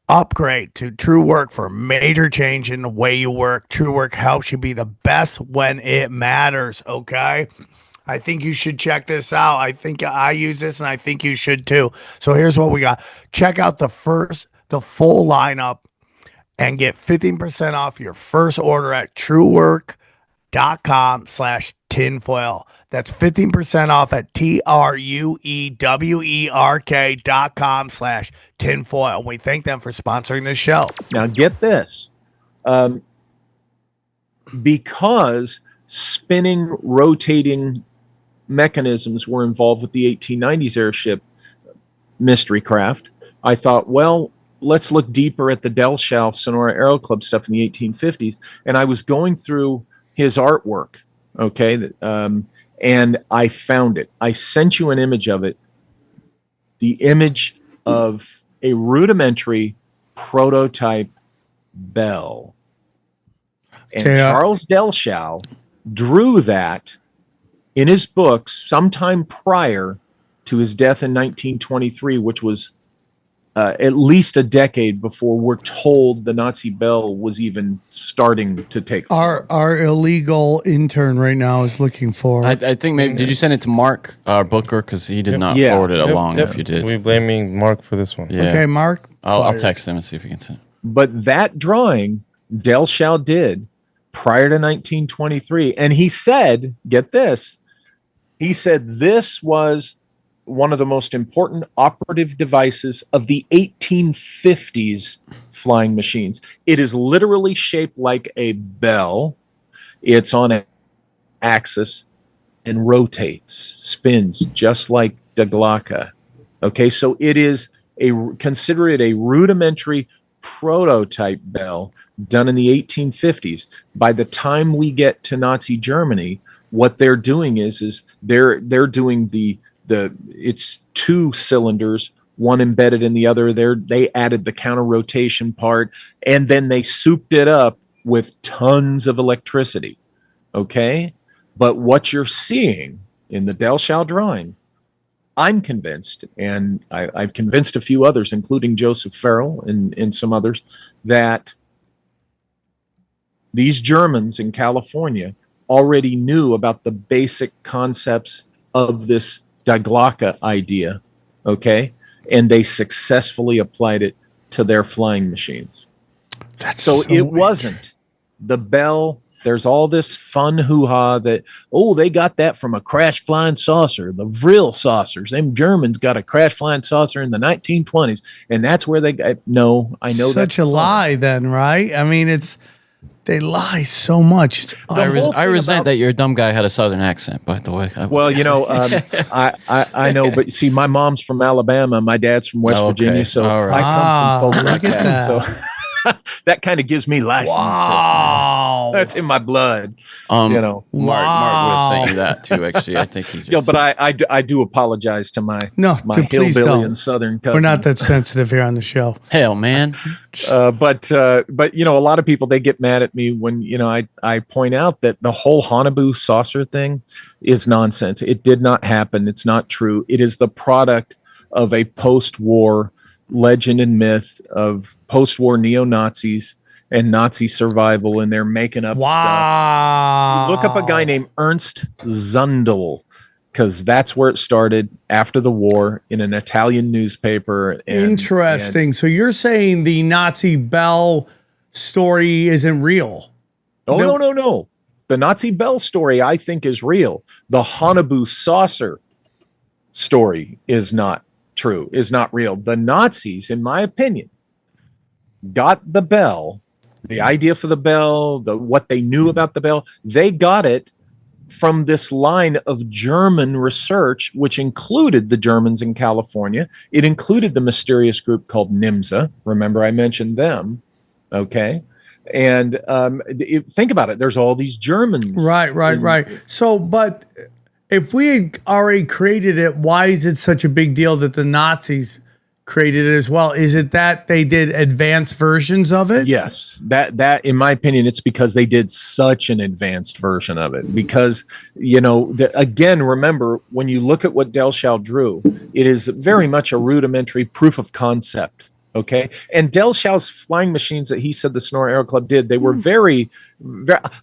Upgrade to True Work for major change in the way you work. True Work helps you be the best when it matters, okay? I think you should check this out. I think I use this and I think you should too. So here's what we got. Check out the full lineup and get 15% off your first order at truework.com/tinfoil. That's 15% off at truewerk.com/tinfoil. We thank them for sponsoring this show. Now get this. Because spinning, rotating mechanisms were involved with the 1890s airship mystery craft, I thought, well, let's look deeper at the Delschau Sonora Aero Club stuff in the 1850s. And I was going through his artwork, okay, and I found it. I sent you an image of it, the image of a rudimentary prototype bell. And Charles Delschau drew that in his books sometime prior to his death in 1923, which was at least a decade before we're told the Nazi bell was even starting to take form. Our illegal intern right now is looking for. I think maybe, did you send it to Mark, our booker? Because he did not forward it along if you did. We're blaming Mark for this one. Yeah. Okay, Mark. I'll text him and see if he can send it. But that drawing Delschau did prior to 1923. And he said, get this, he said this was one of the most important operative devices of the 1850s flying machines. It is literally shaped like a bell. It's on an axis and rotates, spins, just like the Glocke. Okay, so it is consider it a rudimentary prototype bell done in the 1850s. By the time we get to Nazi Germany, what they're doing is they're doing it's two cylinders, one embedded in the other. They added the counter rotation part, and then they souped it up with tons of electricity. Okay, but what you're seeing in the Delschau drawing, I'm convinced, and I've convinced a few others, including Joseph Farrell and some others, that these Germans in California already knew about the basic concepts of this Die Glocke idea, okay? And they successfully applied it to their flying machines. So it wasn't the bell. There's all this fun hoo-ha that, they got that from a crash flying saucer, the Vril saucers. Them Germans got a crash flying saucer in the 1920s, and that's where they got. No, I know such a lie then, right? I mean, they lie so much. I resent that your dumb guy had a southern accent, by the way. Well, I know, but see, my mom's from Alabama, my dad's from West Virginia, so I come from folks like that. So that kind of gives me license. Wow. That's in my blood. Mark would have sent you that too, actually. I think he just but I do apologize to my please hillbilly don't. and southern cousin. We're not that sensitive here on the show. Hell, man. But a lot of people, they get mad at me when I point out that the whole Hanabu saucer thing is nonsense. It did not happen. It's not true. It is the product of a post-war legend and myth of post-war neo-Nazis and Nazi survival, and they're making up stuff. Look up a guy named Ernst Zundel, because that's where it started after the war in an Italian newspaper. Interesting. So you're saying the Nazi bell story isn't real? No. The Nazi bell story, I think, is real. The Hanabu saucer story is not true, is not real. The Nazis, in my opinion, got the bell, the idea for the bell, what they knew about the bell. They got it from this line of German research, which included the Germans in California. It included the mysterious group called NYMZA. Remember, I mentioned them. Okay. And think about it. There's all these Germans. Right. So, but if we had already created it, why is it such a big deal that the Nazis created it as well? Is it that they did advanced versions of it? Yes, that in my opinion, it's because they did such an advanced version of it. Because again, remember, when you look at what Delschau drew, it is very much a rudimentary proof of concept. Okay, and Delschau's flying machines that he said the Sonora Aero Club did, they were very.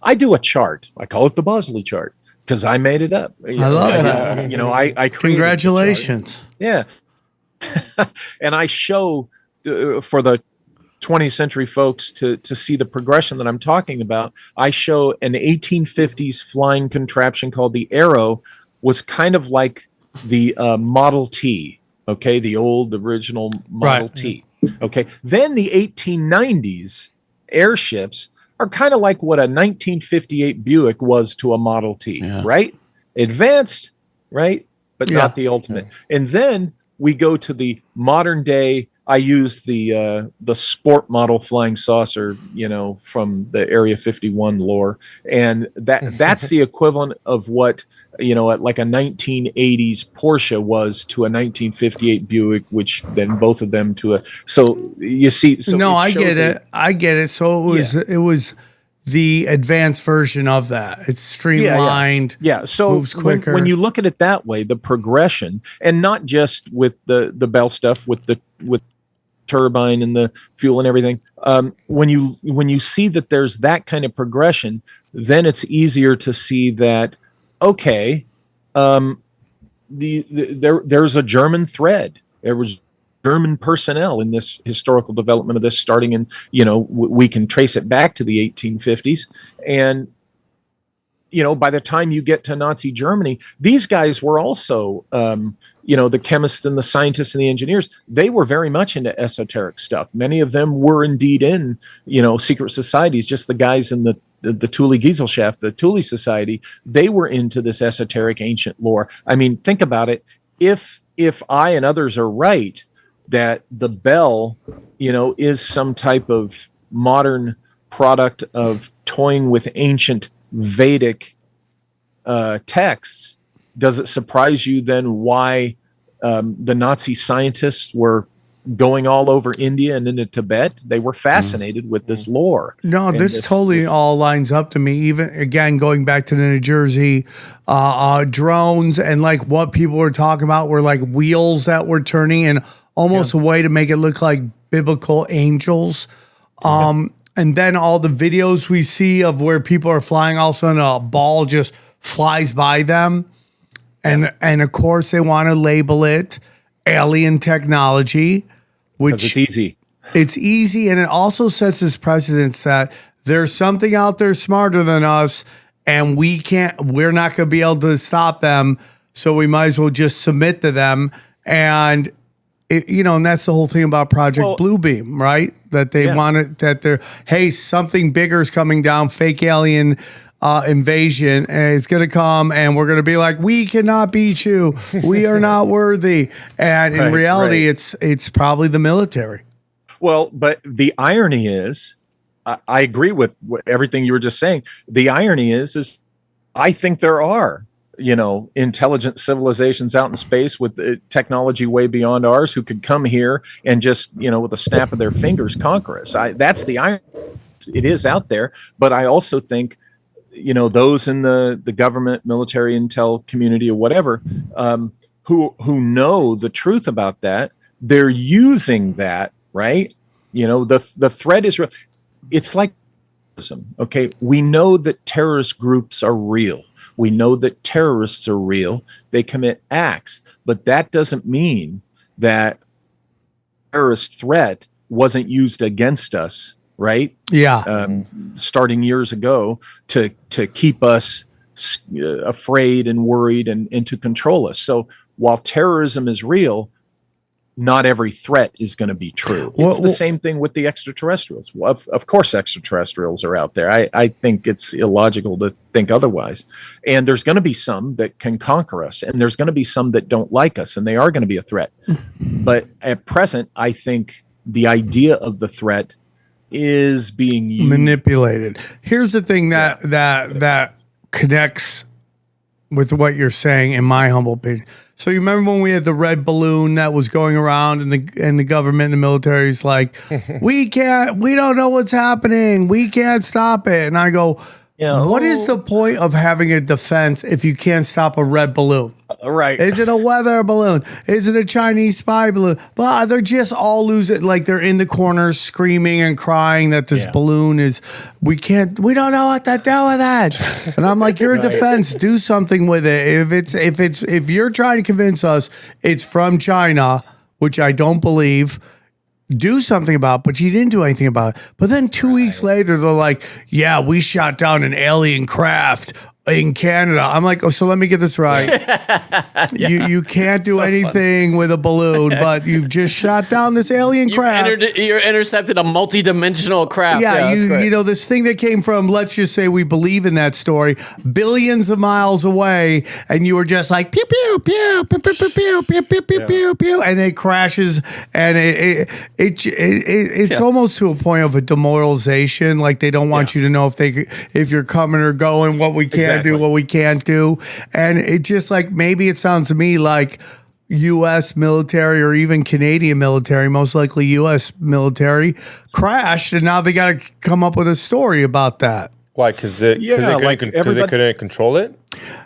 I do a chart. I call it the Bosley chart. because I made it up. I love that. You know, I created Congratulations. yeah. And I show for the 20th century folks to see the progression that I'm talking about. I show an 1850s flying contraption called the Aero was kind of like the Model T, okay, the original Model T. Okay, then the 1890s airships are kind of like what a 1958 Buick was to a Model T, right? Advanced, right? But not the ultimate. And then we go to the modern day. I used the sport model flying saucer, you know, from the Area 51 lore, and that's the equivalent of what, you know, like a 1980s Porsche was to a 1958 Buick, which then both of them to a. So you see, so no, I get it. I get it. So it was the advanced version of that. It's streamlined. Yeah. So moves quicker. When you look at it that way, the progression, and not just with the Bell stuff, with turbine and the fuel and everything. When you see that there's that kind of progression, then it's easier to see that okay, there's a German thread. There was German personnel in this historical development of this, starting in, you know, we can trace it back to the 1850s, and you know, by the time you get to Nazi Germany, these guys were also, you know, the chemists and the scientists and the engineers, they were very much into esoteric stuff. Many of them were indeed in, you know, secret societies. Just the guys in the Thule Gesellschaft, the Thule Society, they were into this esoteric ancient lore. I mean, think about it. If I and others are right that the Bell, you know, is some type of modern product of toying with ancient Vedic texts, does it surprise you then why the Nazi scientists were going all over India and into Tibet? They were fascinated with this lore. No, this totally all lines up to me. Even again, going back to the New Jersey drones, and like what people were talking about were like wheels that were turning, and almost a way to make it look like biblical angels. And then all the videos we see of where people are flying, all of a sudden a ball just flies by them. And of course they want to label it alien technology, which it's easy. It's easy. And it also sets this precedence that there's something out there smarter than us, and we're not going to be able to stop them. So we might as well just submit to them. And you know, and that's the whole thing about Project Bluebeam, right? That they wanted, that they're, hey, something bigger is coming down, fake alien invasion, and it's going to come, and we're going to be like, we cannot beat you. We are not worthy. And in reality, it's probably the military. Well, but the irony is, I agree with everything you were just saying. The irony is I think there are, you know, intelligent civilizations out in space with technology way beyond ours who could come here and just, you know, with a snap of their fingers conquer us. That's the irony. It is out there, but I also think, you know, those in the government, military, intel community, or whatever, who know the truth about that, they're using that, right? You know, the threat is real. It's like, okay, we know that terrorist groups are real. We know that terrorists are real. They commit acts, but that doesn't mean that terrorist threat wasn't used against us, right? Yeah. Starting years ago to keep us afraid and worried and to control us. So while terrorism is real, not every threat is going to be true. It's the same thing with the extraterrestrials. Well, of course, extraterrestrials are out there. I think it's illogical to think otherwise. And there's going to be some that can conquer us, and there's going to be some that don't like us, and they are going to be a threat. But at present, I think the idea of the threat is being used. Manipulated. Here's the thing that connects with what you're saying, in my humble opinion. So you remember when we had the red balloon that was going around, and the government and the military is like, we don't know what's happening. We can't stop it. And I go, Yeah. What is the point of having a defense if you can't stop a red balloon? Right. Is it a weather balloon? Is it a Chinese spy balloon? But they're just all losing. Like they're in the corners screaming and crying that this balloon is. We don't know what to do with that. And I'm like, you're a defense. Do something with it. If you're trying to convince us it's from China, which I don't believe. Do something about it, but you didn't do anything about it. But then 2 weeks later, they're like, yeah, we shot down an alien craft in Canada. I'm like, oh, so let me get this right. You can't do anything with a balloon, but you've just shot down this alien craft. You intercepted a multi-dimensional craft. Yeah, you know, this thing that came from, let's just say we believe in that story, billions of miles away, and you were just like, pew, pew, pew, pew, pew, pew, pew, pew, pew, pew, pew, pew, and it crashes, and it's almost to a point of a demoralization, like they don't want you to know if you're coming or going, what we can do, what we can't do, and it just like, maybe it sounds to me like U.S. military or even Canadian military, most likely U.S. military, crashed, and now they got to come up with a story about that. Why? Because they couldn't control it,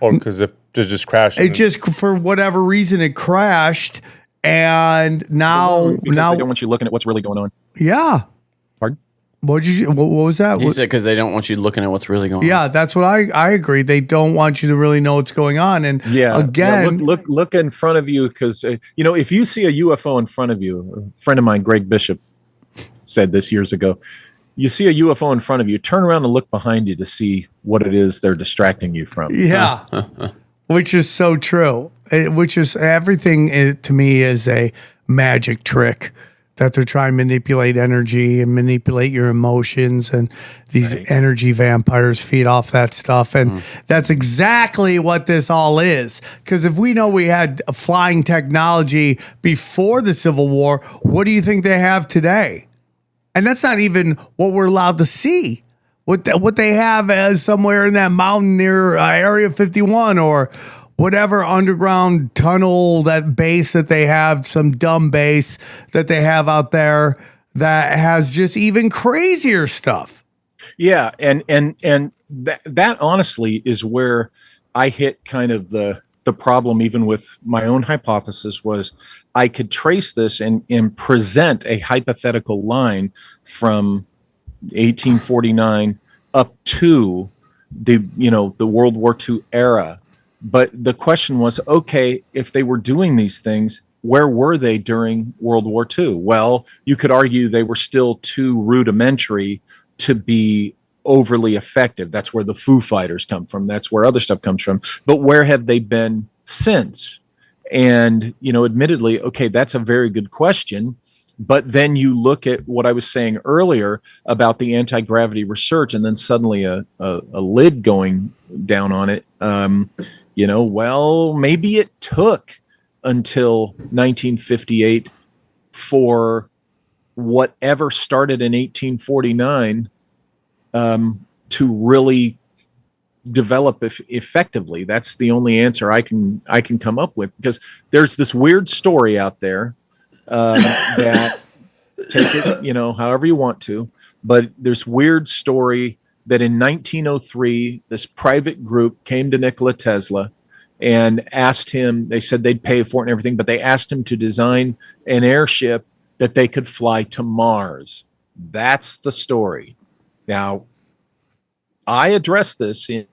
or because it just crashed. It just, for whatever reason, it crashed, and now they don't want you looking at what's really going on. Yeah. Pardon? What was that? He said because they don't want you looking at what's really going on. Yeah, that's what I agree. They don't want you to really know what's going on. And again, look in front of you, because if you see a UFO in front of you, a friend of mine, Greg Bishop, said this years ago. You see a UFO in front of you, turn around and look behind you to see what it is they're distracting you from. Yeah, which is so true. Which is everything to me is a magic trick. That they're trying to manipulate energy and manipulate your emotions, and these energy vampires feed off that stuff. And that's exactly what this all is. Because if we know we had flying technology before the Civil War, what do you think they have today? And that's not even what we're allowed to see. What they have as somewhere in that mountain near Area 51 or whatever underground tunnel, that base that they have, some dumb base that they have out there that has just even crazier stuff. Yeah, and that honestly is where I hit kind of the problem, even with my own hypothesis, was I could trace this and present a hypothetical line from 1849 up to the World War II era. But the question was, okay, if they were doing these things, where were they during World War II? Well, you could argue they were still too rudimentary to be overly effective. That's where the Foo Fighters come from. That's where other stuff comes from. But where have they been since? And, admittedly, okay, that's a very good question. But then you look at what I was saying earlier about the anti-gravity research, and then suddenly a lid going down on it. Well, maybe it took until 1958 for whatever started in 1849 to really develop effectively. That's the only answer I can come up with, because there's this weird story out there that, take it however you want to, but there's weird story that in 1903, this private group came to Nikola Tesla and asked him, they said they'd pay for it and everything, but they asked him to design an airship that they could fly to Mars. That's the story. Now, I address this in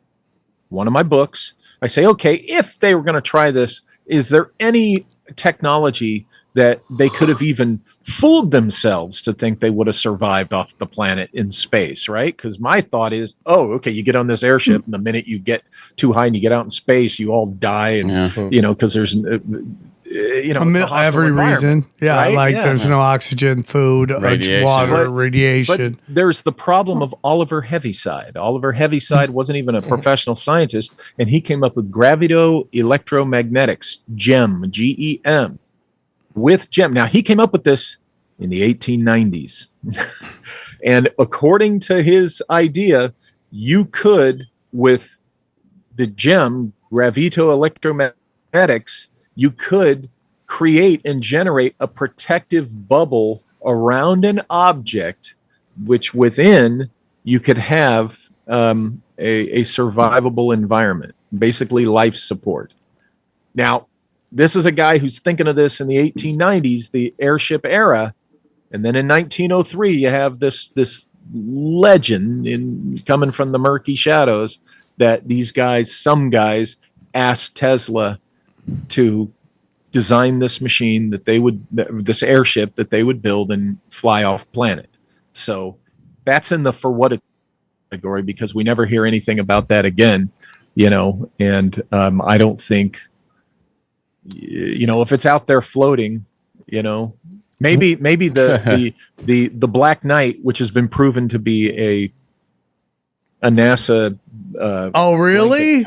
one of my books. I say, okay, if they were going to try this, is there any technology that they could have even fooled themselves to think they would have survived off the planet in space, right? Because my thought is, okay, you get on this airship, and the minute you get too high and you get out in space, you all die, and because there's every reason, right? There's no oxygen, food, water, radiation. But there's the problem of Oliver Heaviside. Oliver Heaviside wasn't even a professional scientist, and he came up with gravito-electromagnetics, GEM, GEM. With GEM. Now, he came up with this in the 1890s. And according to his idea, you could, with the GEM, gravito-electromagnetics, you could create and generate a protective bubble around an object, which within you could have a survivable environment, basically life support. Now, this is a guy who's thinking of this in the 1890s, the airship era. And then in 1903, you have this legend coming from the murky shadows that some guys asked Tesla to design this machine this airship that they would build and fly off planet. So that's in the for what it category, because we never hear anything about that again, and I don't think, if it's out there floating, maybe the Black Knight, which has been proven to be a NASA oh really?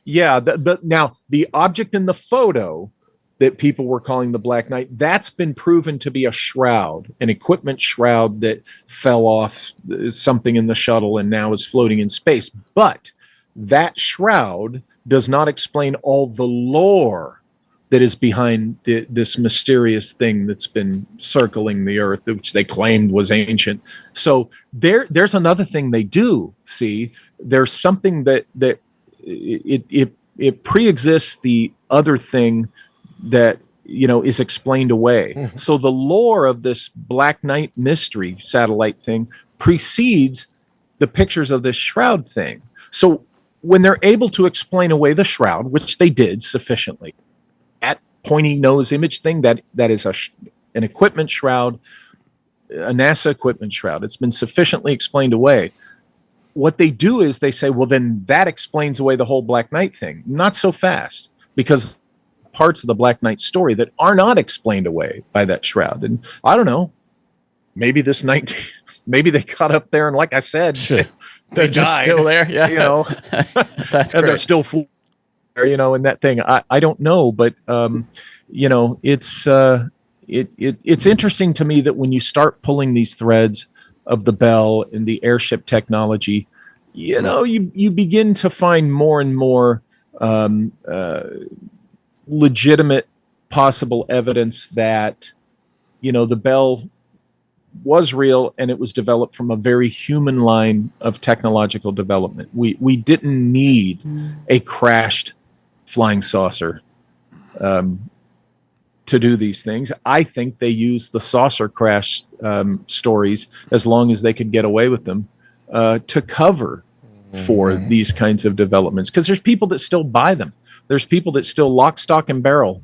Yeah, now the object in the photo that people were calling the Black Knight, that's been proven to be a shroud, an equipment shroud that fell off something in the shuttle and now is floating in space. But that shroud does not explain all the lore that is behind this mysterious thing that's been circling the Earth, which they claimed was ancient. So there's another thing they do. See, there's something that it pre-exists the other thing that is explained away. Mm-hmm. So the lore of this Black Knight mystery satellite thing precedes the pictures of this shroud thing. So when they're able to explain away the shroud, which they did sufficiently, that pointy nose image thing, that is an equipment shroud, a NASA equipment shroud, it's been sufficiently explained away. What they do is they say, well, then that explains away the whole Black Knight thing. Not so fast, because parts of the Black Knight story that are not explained away by that shroud. And I don't know, maybe maybe they got up there and, like I said, they're just died, still there. Yeah, that's and great. they're still there, in that thing. I don't know, but it's interesting to me that when you start pulling these threads of the Bell and the airship technology, you begin to find more and more legitimate possible evidence that the Bell was real, and it was developed from a very human line of technological development. We didn't need a crashed flying saucer to do these things. I think they used the saucer crash stories, as long as they could get away with them, to cover for these kinds of developments, because there's people that still buy them. There's people that still lock, stock, and barrel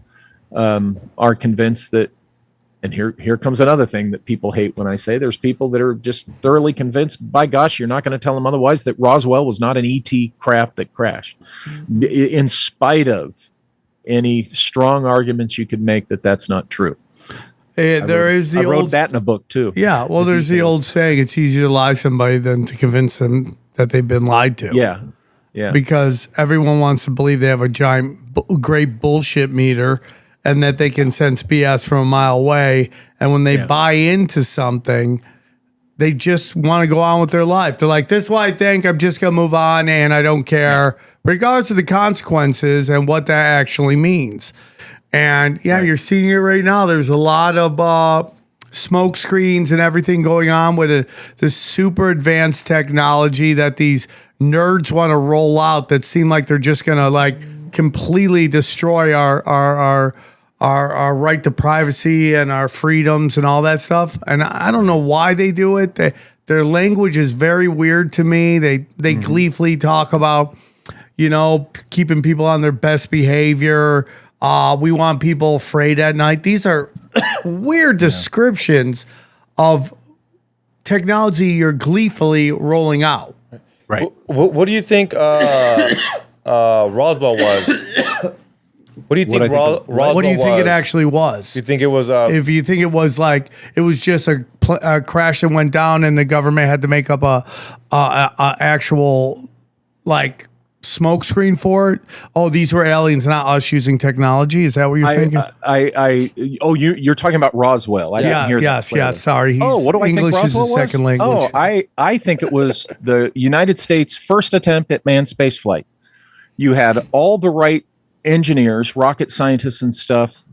are convinced that, and here comes another thing that people hate when I say, there's people that are just thoroughly convinced, by gosh, you're not going to tell them otherwise, that Roswell was not an ET craft that crashed, in spite of any strong arguments you could make that that's not true. I wrote that in a book too. Yeah, well, there's the old saying, it's easier to lie to somebody than to convince them that they've been lied to. Yeah. Because everyone wants to believe they have a giant, great bullshit meter and that they can sense BS from a mile away. And when they buy into something, they just want to go on with their life. They're like, this is what I think, I'm just going to move on and I don't care, regardless of the consequences and what that actually means. And you're seeing it right now. There's a lot of smoke screens and everything going on with this super advanced technology that these nerds want to roll out that seem like they're just going to completely destroy our right to privacy and our freedoms and all that stuff. And I don't know why they do it. Their language is very weird to me. They gleefully talk about, keeping people on their best behavior. We want people afraid at night. These are weird descriptions of technology you're gleefully rolling out. Right. What do you think Roswell was? What do you think Roswell was? What do you think it actually was? You think it was? If you think it was it was just a crash that went down and the government had to make up a actual smoke screen for it. Oh, these were aliens, not us using technology. Is that what you're thinking? You're talking about Roswell. I didn't hear that. Yes. Sorry. What do I English think Roswell is a second was? language. I think it was the United States' first attempt at manned space flight. You had all the right engineers, rocket scientists and stuff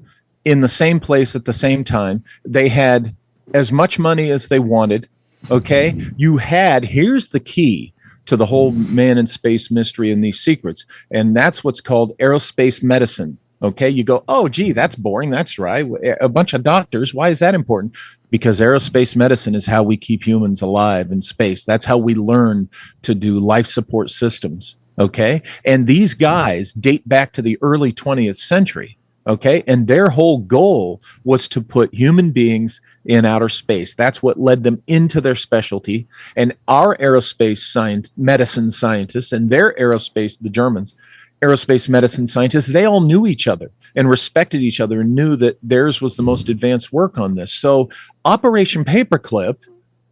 in the same place at the same time. They had as much money as they wanted. Okay. Here's the key to the whole man in space mystery and these secrets. And that's what's called aerospace medicine. Okay, you go, oh, gee, that's boring. That's right. A bunch of doctors. Why is that important? Because aerospace medicine is how we keep humans alive in space. That's how we learn to do life support systems. Okay, and these guys date back to the early 20th century. Okay, and their whole goal was to put human beings in outer space. That's what led them into their specialty. And our aerospace medicine scientists and their aerospace, the Germans, aerospace medicine scientists, they all knew each other and respected each other and knew that theirs was the most advanced work on this. So Operation Paperclip,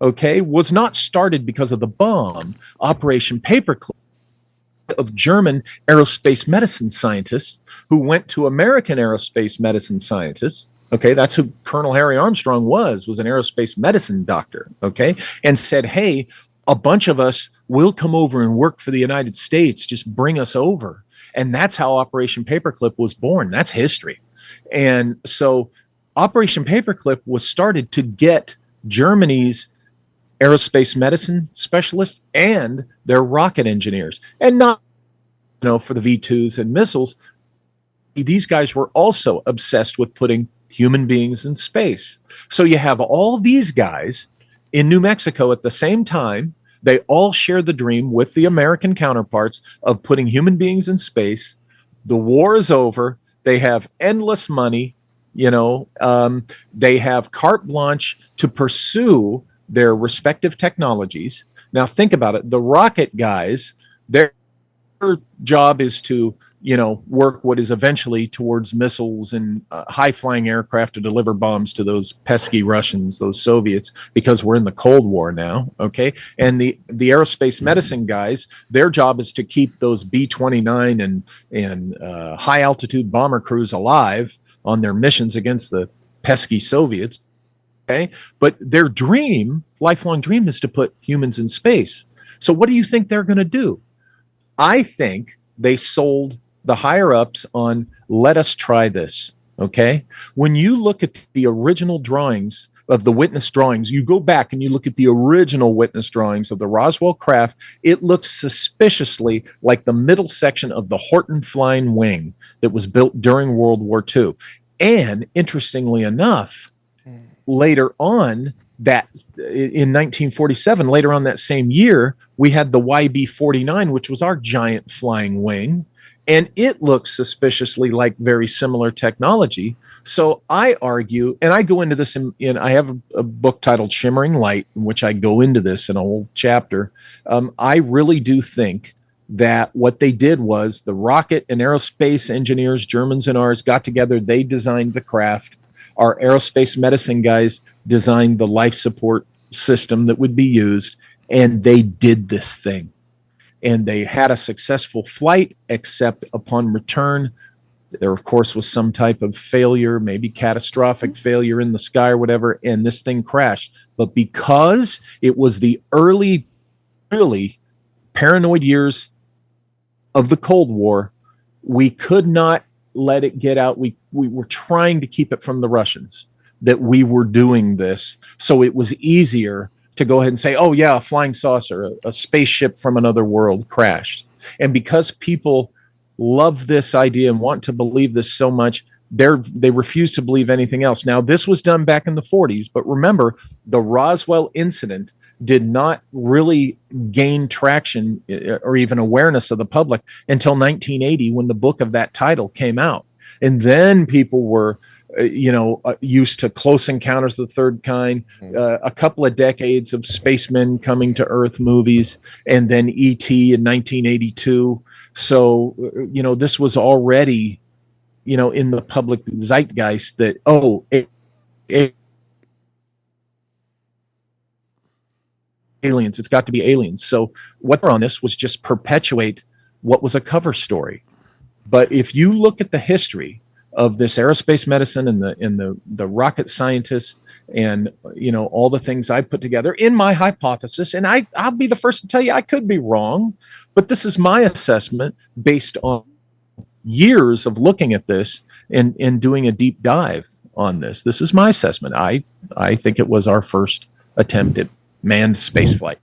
okay, was not started because of the bomb. Operation Paperclip of German aerospace medicine scientists who went to American aerospace medicine scientists. Okay, that's who Colonel Harry Armstrong was an aerospace medicine doctor, okay, and said, hey, a bunch of us will come over and work for the United States. Just bring us over. And that's how Operation Paperclip was born. That's history. And so Operation Paperclip was started to get Germany's aerospace medicine specialists and their rocket engineers. And not, for the V2s and missiles. These guys were also obsessed with putting human beings in space. So you have all these guys in New Mexico at the same time. They all share the dream with the American counterparts of putting human beings in space. The war is over. They have endless money. They have carte blanche to pursue their respective technologies. Now think about it. The rocket guys, their job is to work what is eventually towards missiles and high-flying aircraft to deliver bombs to those pesky Russians, those Soviets, because we're in the Cold War now, okay? And the aerospace medicine guys, their job is to keep those B-29 and high-altitude bomber crews alive on their missions against the pesky Soviets, okay? But their dream, lifelong dream, is to put humans in space. So what do you think they're going to do? I think they sold the higher ups on, let us try this. Okay. When you look at the original drawings of the witness drawings, you go back and you look at the original witness drawings of the Roswell craft, it looks suspiciously like the middle section of the Horton Flying Wing that was built during World War II. And interestingly enough, later on, that in 1947, later on that same year, we had the YB-49, which was our giant flying wing. And it looks suspiciously like very similar technology. So I argue, and I go into this in I have a book titled Shimmering Light, in which I go into this in a whole chapter. I really do think that what they did was the rocket and aerospace engineers, Germans and ours, got together. They designed the craft. Our aerospace medicine guys designed the life support system that would be used. And they did this thing. And they had a successful flight, except upon return, there, of course, was some type of failure, maybe catastrophic failure in the sky or whatever, and this thing crashed. But because it was the early paranoid years of the Cold War, we could not let it get out. We were trying to keep it from the Russians that we were doing this. So it was easier to go ahead and say, oh yeah, a flying saucer, a spaceship from another world crashed. And because people love this idea and want to believe this so much, they refuse to believe anything else. Now, this was done back in the 40s, but remember, the Roswell incident did not really gain traction or even awareness of the public until 1980, when the book of that title came out. And then people were used to Close Encounters of the Third Kind, a couple of decades of spacemen coming to Earth movies, and then E.T. in 1982. So, this was already, in the public zeitgeist that, aliens, it's got to be aliens. So what they're on this was just perpetuate what was a cover story. But if you look at the history of this aerospace medicine and the rocket scientists and all the things I put together in my hypothesis, and I'll be the first to tell you I could be wrong, but this is my assessment based on years of looking at this and doing a deep dive on this. This is my assessment. I think it was our first attempt at manned spaceflight.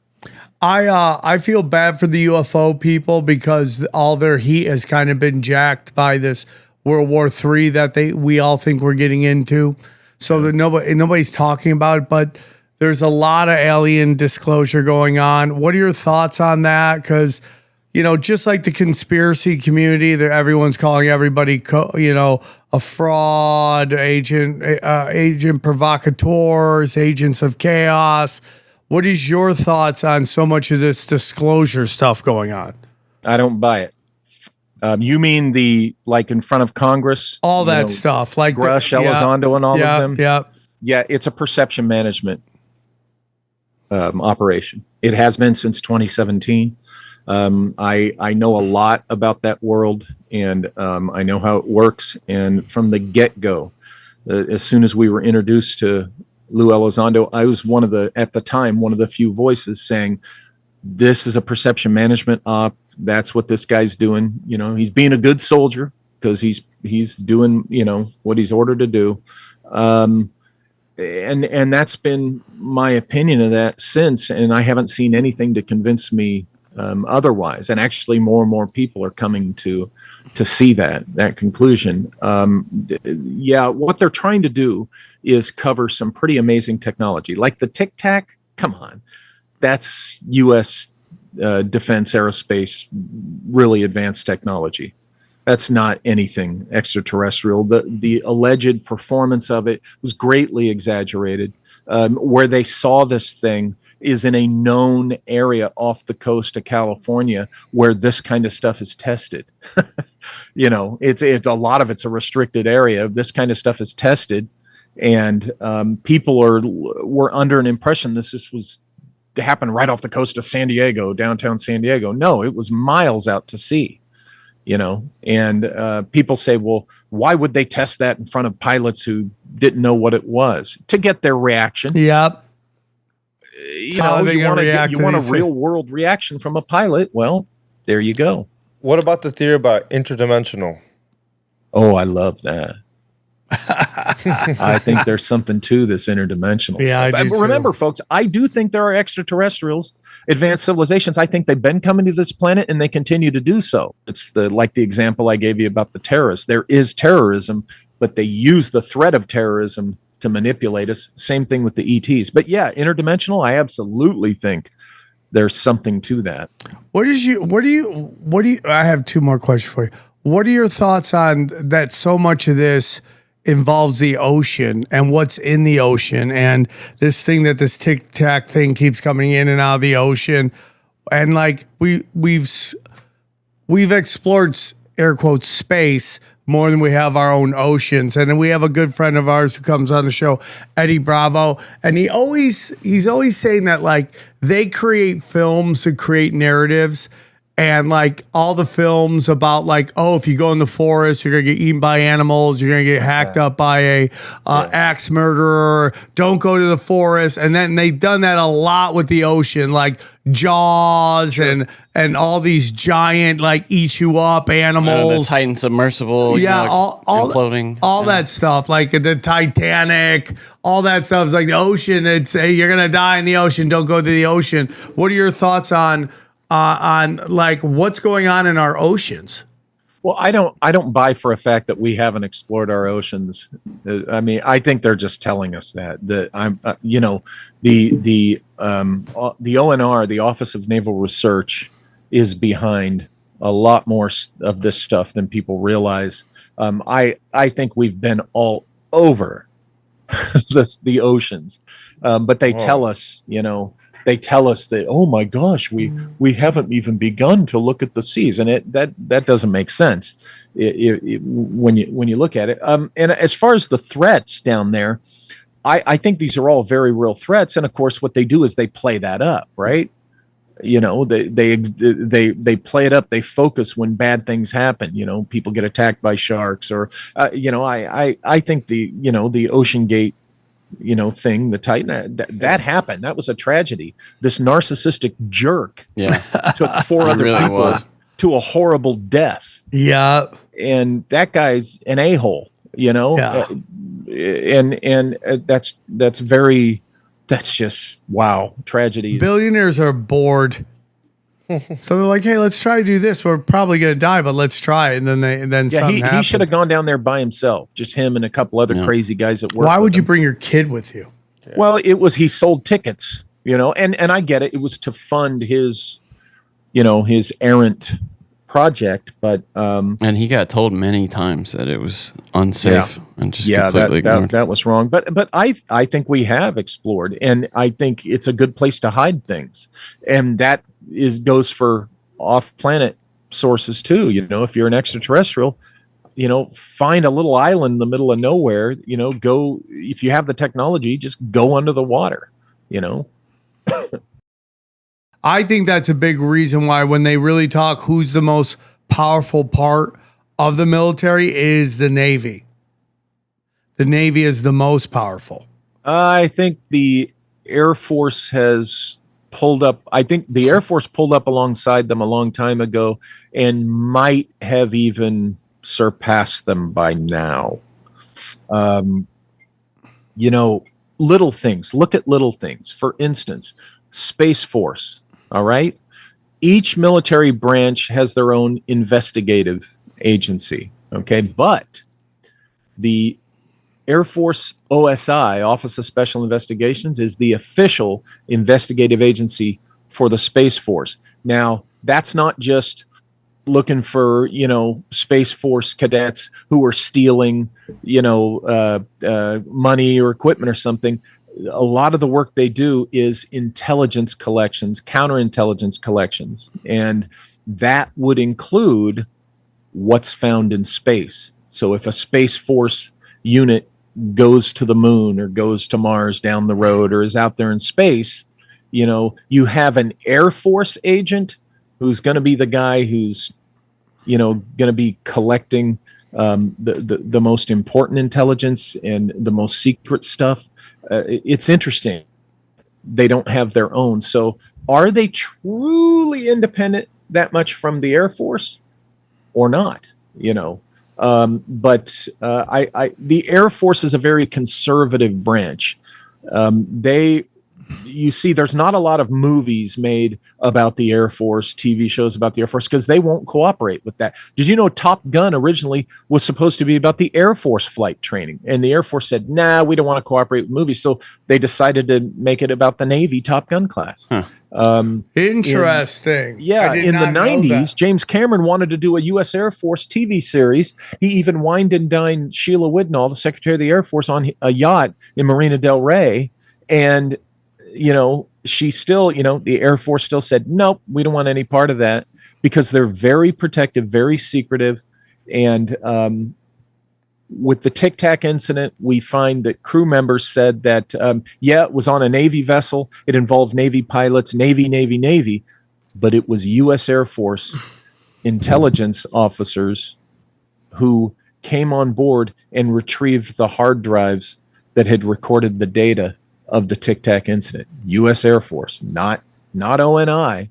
I feel bad for the UFO people because all their heat has kind of been jacked by this World War III that we all think we're getting into. So that nobody's talking about it, but there's a lot of alien disclosure going on. What are your thoughts on that? Because, just like the conspiracy community, that everyone's calling everybody, a fraud, agent provocateurs, agents of chaos. What is your thoughts on so much of this disclosure stuff going on? I don't buy it. You mean in front of Congress? All that stuff. Like Grush, Elizondo, and all of them? Yeah. Yeah, it's a perception management operation. It has been since 2017. I know a lot about that world, and I know how it works. And from the get-go, as soon as we were introduced to Lou Elizondo, I was at the time, one of the few voices saying, this is a perception management op. That's what this guy's doing. He's being a good soldier because he's doing, what he's ordered to do. And that's been my opinion of that since, and I haven't seen anything to convince me otherwise. And actually more and more people are coming to see that conclusion. What they're trying to do is cover some pretty amazing technology, like the Tic Tac. Come on, that's U.S. Defense aerospace, really advanced technology. That's not anything extraterrestrial. The alleged performance of it was greatly exaggerated. Where they saw this thing is in a known area off the coast of California where this kind of stuff is tested. It's a lot of it's a restricted area. This kind of stuff is tested, and people were under an impression this was to happen right off the coast of San Diego, downtown San Diego. No, it was miles out to sea. And people say, well, why would they test that in front of pilots who didn't know what it was? To get their reaction. Yep. You want a real world reaction from a pilot. Well, there you go. What about the theory about interdimensional? Oh, I love that. I think there's something to this interdimensional. Yeah, stuff. Remember, folks, I do think there are extraterrestrials, advanced civilizations. I think they've been coming to this planet and they continue to do so. It's like the example I gave you about the terrorists. There is terrorism, but they use the threat of terrorism to manipulate us. Same thing with the ETs. But yeah, interdimensional, I absolutely think there's something to that. I have two more questions for you. What are your thoughts on that? So much of this involves the ocean and what's in the ocean, and this Tic Tac thing keeps coming in and out of the ocean, and like we've explored air quotes space more than we have our own oceans. And then we have a good friend of ours who comes on the show, Eddie Bravo, and he's always saying that like they create films to create narratives. And like all the films about like, oh, if you go in the forest, you're gonna get eaten by animals, you're gonna get hacked up by a axe murderer. Don't go to the forest. And then they've done that a lot with the ocean, like Jaws and all these giant like eat you up animals. The Titan submersible, imploding, all that stuff, like the Titanic, all that stuff is like the ocean. It's you're gonna die in the ocean. Don't go to the ocean. What are your thoughts on like what's going on in our oceans? Well, I don't buy for a fact that we haven't explored our oceans. I mean, I think they're just telling us that the ONR, the Office of Naval Research, is behind a lot more of this stuff than people realize. I think we've been all over the oceans, but they tell us, they tell us that, oh my gosh, we haven't even begun to look at the seas, and that doesn't make sense when you look at it. And as far as the threats down there, I think these are all very real threats, and of course, what they do is they play that up, right? They play it up. They focus when bad things happen. People get attacked by sharks, or I think the Ocean Gate thing, the Titan, that happened. That was a tragedy. This narcissistic jerk took four other people to a horrible death. Yeah. And that guy's an a-hole, and that's very That's just, wow, tragedy. Billionaires are bored. So they're like, hey, let's try to do this. We're probably going to die, but let's try it. And then something he happens. should have gone down there by himself, just him and a couple other crazy guys at work. Why would you bring your kid with you? Yeah. Well, he sold tickets, and I get it. It was to fund his errant project, but and he got told many times that it was unsafe and just completely ignored. That was wrong. But I think we have explored, and I think it's a good place to hide things, and that goes for off-planet sources too. If you're an extraterrestrial, find a little island in the middle of nowhere. Go, if you have the technology, just go under the water. I think that's a big reason why when they really talk who's the most powerful part of the military is the Navy. The Navy is the most powerful. I think the Air Force has pulled up. I think the Air Force pulled up alongside them a long time ago and might have even surpassed them by now. Little things. Look at little things. For instance, Space Force. All right. Each military branch has their own investigative agency. Okay. But the Air Force OSI, Office of Special Investigations, is the official investigative agency for the Space Force. Now, that's not just looking for, Space Force cadets who are stealing, money or equipment or something. A lot of the work they do is intelligence collections, counterintelligence collections, and that would include what's found in space. So if a Space Force unit goes to the moon or goes to Mars down the road or is out there in space, you have an Air Force agent who's going to be the guy who's, going to be collecting the most important intelligence and the most secret stuff. It's interesting. They don't have their own. So are they truly independent that much from the Air Force or not? But the Air Force is a very conservative branch. You see, there's not a lot of movies made about the Air Force, TV shows about the Air Force, because they won't cooperate with that. Did you know Top Gun originally was supposed to be about the Air Force flight training? And the Air Force said, nah, we don't want to cooperate with movies. So they decided to make it about the Navy Top Gun class. Huh. Interesting. In the 90s, James Cameron wanted to do a U.S. Air Force TV series. He even wined and dined Sheila Widnall, the Secretary of the Air Force, on a yacht in Marina del Rey. And she still, the Air Force still said, nope, we don't want any part of that, because they're very protective, very secretive. And with the Tic Tac incident, we find that crew members said that, it was on a Navy vessel. It involved Navy pilots, Navy, but it was U.S. Air Force intelligence officers who came on board and retrieved the hard drives that had recorded the data of the Tic Tac incident. U.S. Air Force, not ONI,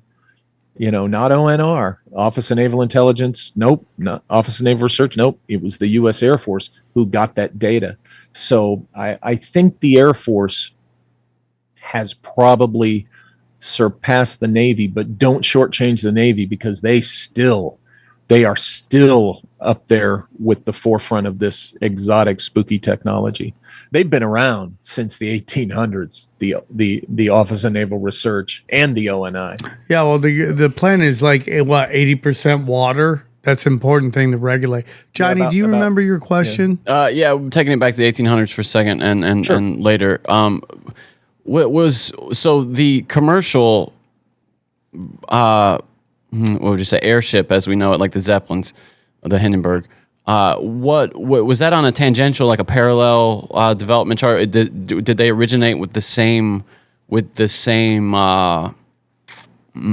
not ONR, Office of Naval Intelligence. Nope. Not Office of Naval Research. Nope. It was the U.S. Air Force who got that data. So I think the Air Force has probably surpassed the Navy, but don't shortchange the Navy, because they are still up there with the forefront of this exotic, spooky technology. They've been around since the 1800s, the Office of Naval Research and the ONI. Yeah, well, the plan is like, 80% water? That's an important thing to regulate. Johnny, do you remember your question? I'm taking it back to the 1800s for a second and Sure. and later. So the commercial, what would you say, airship as we know it, like the Zeppelins, the Hindenburg. What was that on a tangential, like a parallel development chart? Did they originate with the same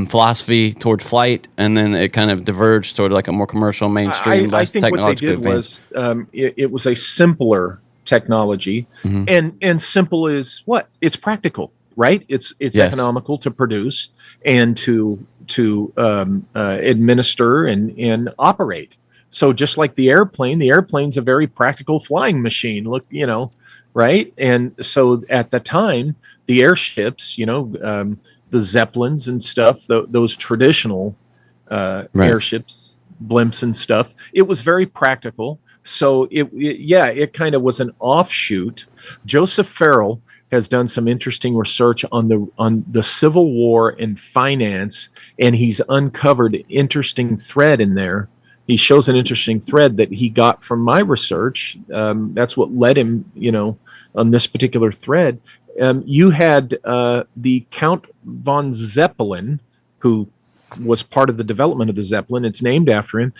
philosophy toward flight, and then it kind of diverged toward like a more commercial, mainstream, less technologically advanced? It was a simpler technology, and simple is what? It's practical, right? It's yes. Economical to produce and to administer and operate. So just like the airplane's a very practical flying machine. Look, right? And so at the time, the airships, the Zeppelins and stuff, those traditional airships, blimps and stuff, it was very practical. So it kind of was an offshoot. Joseph Farrell has done some interesting research on the Civil War and finance, and he's uncovered an interesting thread in there. He shows an interesting thread that he got from my research. That's what led him, on this particular thread. You had the Count von Zeppelin, who was part of the development of the Zeppelin. It's named after him.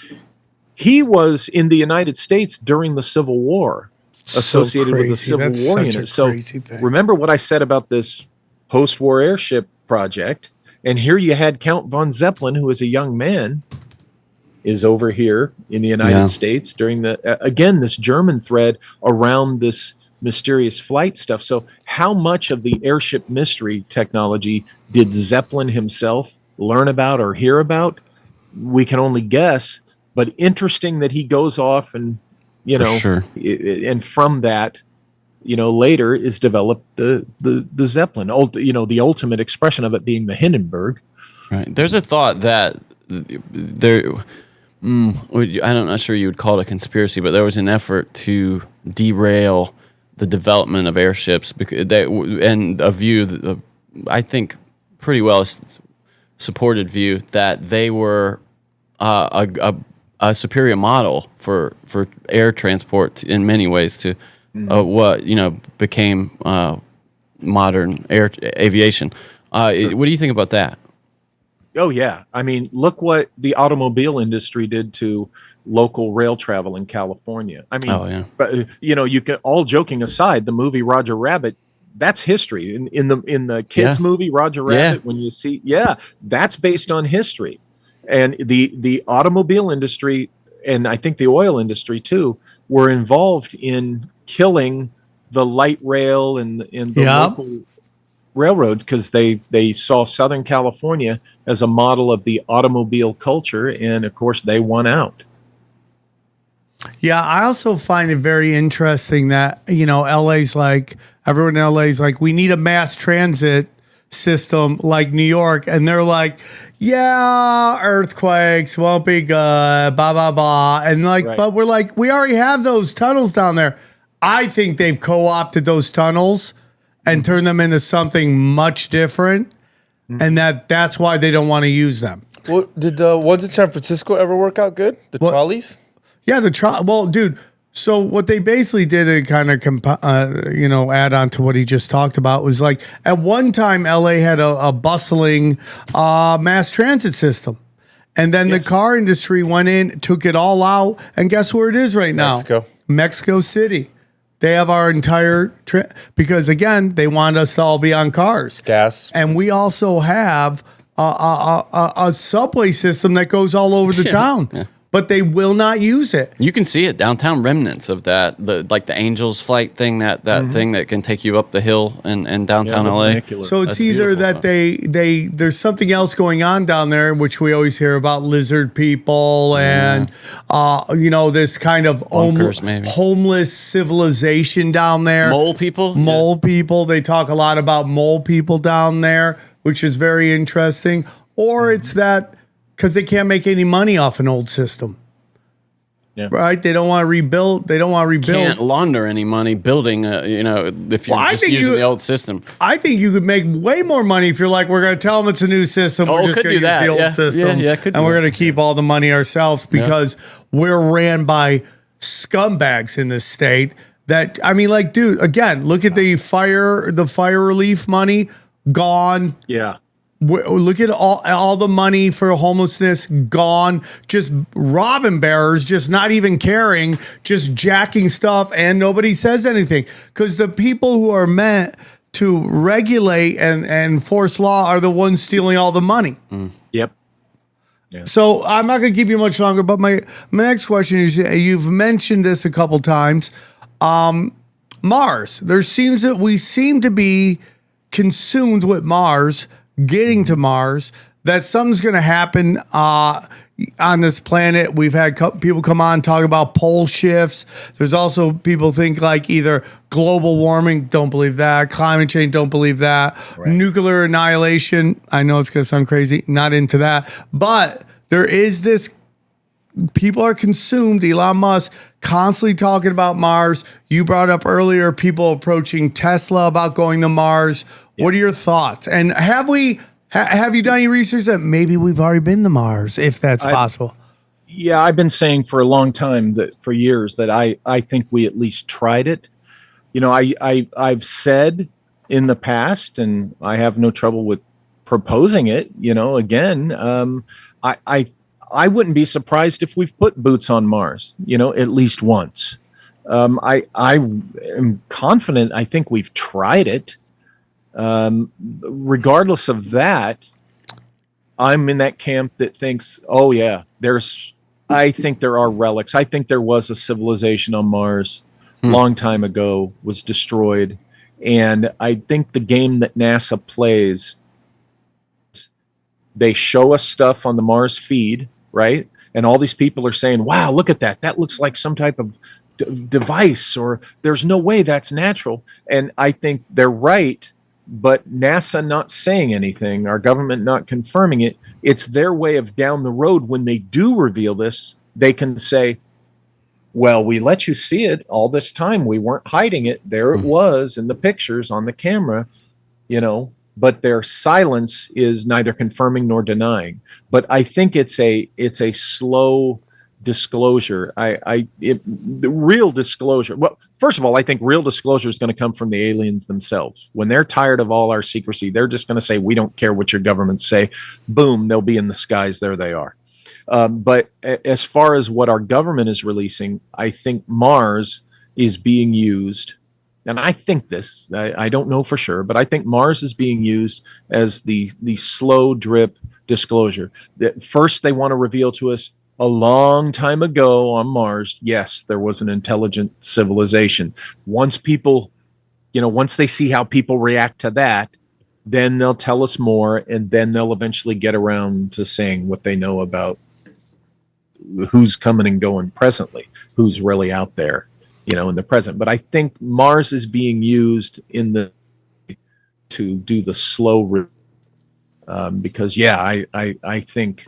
He was in the United States during the Civil War, associated with the Civil War unit. So remember what I said about this post-war airship project. And here you had Count von Zeppelin, who was a young man, is over here in the United States during this German thread around this mysterious flight stuff. So how much of the airship mystery technology did Zeppelin himself learn about or hear about? We can only guess, but interesting that he goes off and, and from that, later is developed the Zeppelin, the ultimate expression of it being the Hindenburg. Right. There's a thought that I'm not sure you would call it a conspiracy, but there was an effort to derail the development of airships and a view, I think, pretty well supported view that they were a superior model for air transport in many ways to what became modern air aviation. What do you think about that? Oh, yeah. I mean, look what the automobile industry did to local rail travel in California. I mean, but, you can, all joking aside, the movie Roger Rabbit, that's history. In the kids movie Roger Rabbit, when you see, that's based on history. And the automobile industry, and I think the oil industry too, were involved in killing the light rail and the local railroads because they saw Southern California as a model of the automobile culture, and of course they won out. Yeah, I also find it very interesting that LA's like, everyone in LA's like, we need a mass transit system like New York, and they're like, earthquakes won't be good, blah blah blah, and but we're like, we already have those tunnels down there. I think they've co-opted those tunnels and turn them into something much different, and that's why they don't want to use them. Well, did the ones in San Francisco ever work out good? The trolleys? Yeah, well, dude. So what they basically did to kind of add on to what he just talked about was like at one time LA had a bustling mass transit system, and then the car industry went in, took it all out, and guess where it is right now? Mexico City. They have our entire because again they want us to all be on cars, gas, and we also have a subway system that goes all over the town. Yeah. But they will not use it. You can see it downtown, remnants of that, the Angels flight thing, that thing that can take you up the hill and downtown LA. So it's either that there's something else going on down there, which we always hear about, lizard people and this kind of homeless civilization down there. Mole people. They talk a lot about mole people down there, which is very interesting. Or it's that because they can't make any money off an old system. Yeah. Right? They don't want to rebuild. Can't launder any money building, if you're just using the old system. I think you could make way more money if you're like, we're going to tell them it's a new system. We're just going to use the old system. And we're going to keep all the money ourselves because we're ran by scumbags in this state that, dude, again, look at the fire relief money gone. Yeah. Look at all the money for homelessness gone, just robbing bearers, just not even caring, just jacking stuff, and nobody says anything because the people who are meant to regulate and enforce law are the ones stealing all the money. Yep. Yeah. So I'm not going to keep you much longer, but my next question is, you've mentioned this a couple times. Mars. We seem to be consumed with Mars. Getting to Mars, that something's going to happen, on this planet. We've had people come on talk about pole shifts. There's also people think like either global warming, don't believe that. Climate change, don't believe that. Right. Nuclear annihilation. I know it's going to sound crazy. Not into that. But there is this, people are consumed. Elon Musk constantly talking about Mars. You brought up earlier people approaching Tesla about going to Mars. Yeah. What are your thoughts? And have you done any research that maybe we've already been to Mars, if that's possible? Yeah, I've been saying for a long time, for years, that I think we at least tried it. You know, I've said in the past, and I have no trouble with proposing it. You know, again, I wouldn't be surprised if we've put boots on Mars. You know, at least once. I am confident. I think we've tried it. Regardless of that, I'm in that camp that thinks, oh yeah, I think there are relics. I think there was a civilization on Mars long time ago, was destroyed. And I think the game that NASA plays, they show us stuff on the Mars feed, right? And all these people are saying, wow, look at that. That looks like some type of device, or there's no way that's natural. And I think they're right. But NASA not saying anything, our government not confirming it, it's their way of down the road when they do reveal this, they can say, well, we let you see it all this time. We weren't hiding it. There it was in the pictures on the camera, you know, but their silence is neither confirming nor denying. But I think it's a slow disclosure. The real disclosure. Well, first of all, I think real disclosure is going to come from the aliens themselves. When they're tired of all our secrecy, they're just going to say, we don't care what your governments say. Boom, they'll be in the skies. There they are. But as far as what our government is releasing, I think Mars is being used. And I think this, I don't know for sure, but I think Mars is being used as the slow drip disclosure. That first they want to reveal to us, a long time ago on Mars, yes, there was an intelligent civilization. Once people, you know, once they see how people react to that, then they'll tell us more, and then they'll eventually get around to saying what they know about who's coming and going presently, who's really out there, you know, in the present. But I think Mars is being used to do the slow, because I think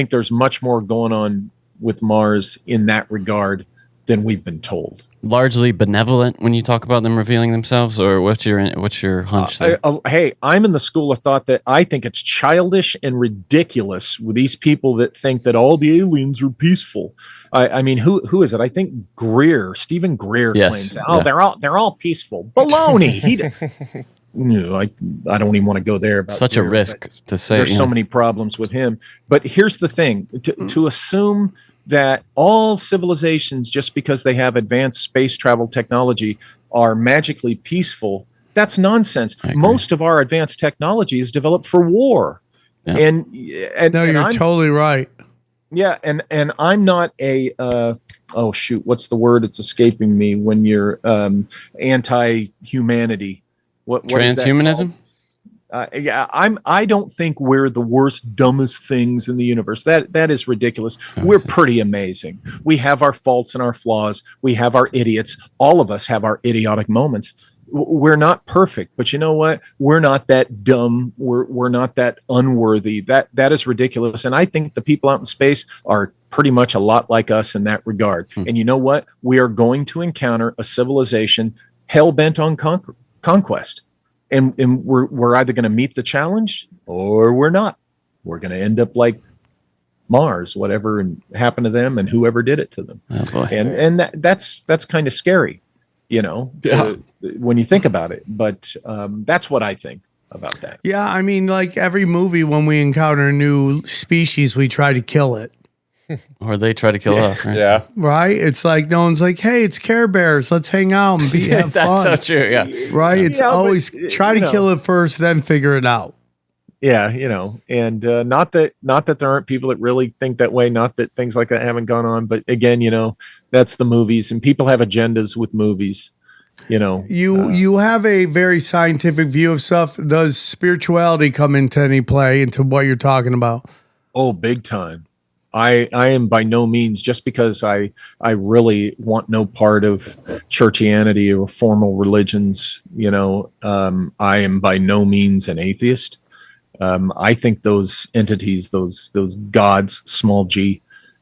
there's much more going on with Mars in that regard than we've been told. Largely benevolent when you talk about them revealing themselves, or what's your hunch there? Hey, I'm in the school of thought that I think it's childish and ridiculous with these people that think that all the aliens are peaceful. I mean, who is it? I think Stephen Greer claims, they're all peaceful. Baloney. No, I don't even want to go there. About such a risk to say. There's so many problems with him. But here's the thing: to assume that all civilizations, just because they have advanced space travel technology, are magically peaceful, that's nonsense. Most of our advanced technology is developed for war. Yeah. And no, you're totally right. Yeah, and I'm not a oh shoot, what's the word? It's escaping me. When you're anti-humanity. What transhumanism? Yeah, I don't think we're the worst, dumbest things in the universe. That is ridiculous. We're pretty amazing. We have our faults and our flaws. We have our idiots. All of us have our idiotic moments. We're not perfect, but you know what? We're not that dumb. We're not that unworthy. That is ridiculous. And I think the people out in space are pretty much a lot like us in that regard. And you know what? We are going to encounter a civilization hell-bent on conquest. And we're either going to meet the challenge or we're not. We're going to end up like Mars, whatever happened to them and whoever did it to them. Oh, boy. And that's kind of scary, you know, when you think about it. But that's what I think about that. Yeah, I mean, like every movie, when we encounter a new species, we try to kill it. Or they try to kill us, right? Yeah. Right? It's like no one's like, hey, it's Care Bears. Let's hang out and have fun. That's so true, yeah. Right? It's always try to kill it first, then figure it out. Yeah, you know, and not that there aren't people that really think that way, not that things like that haven't gone on, but again, you know, that's the movies, and people have agendas with movies, you know. You have a very scientific view of stuff. Does spirituality come into any play into what you're talking about? Oh, big time. I am by no means, just because I really want no part of churchianity or formal religions, I am by no means an atheist. I think those entities, those gods, small g,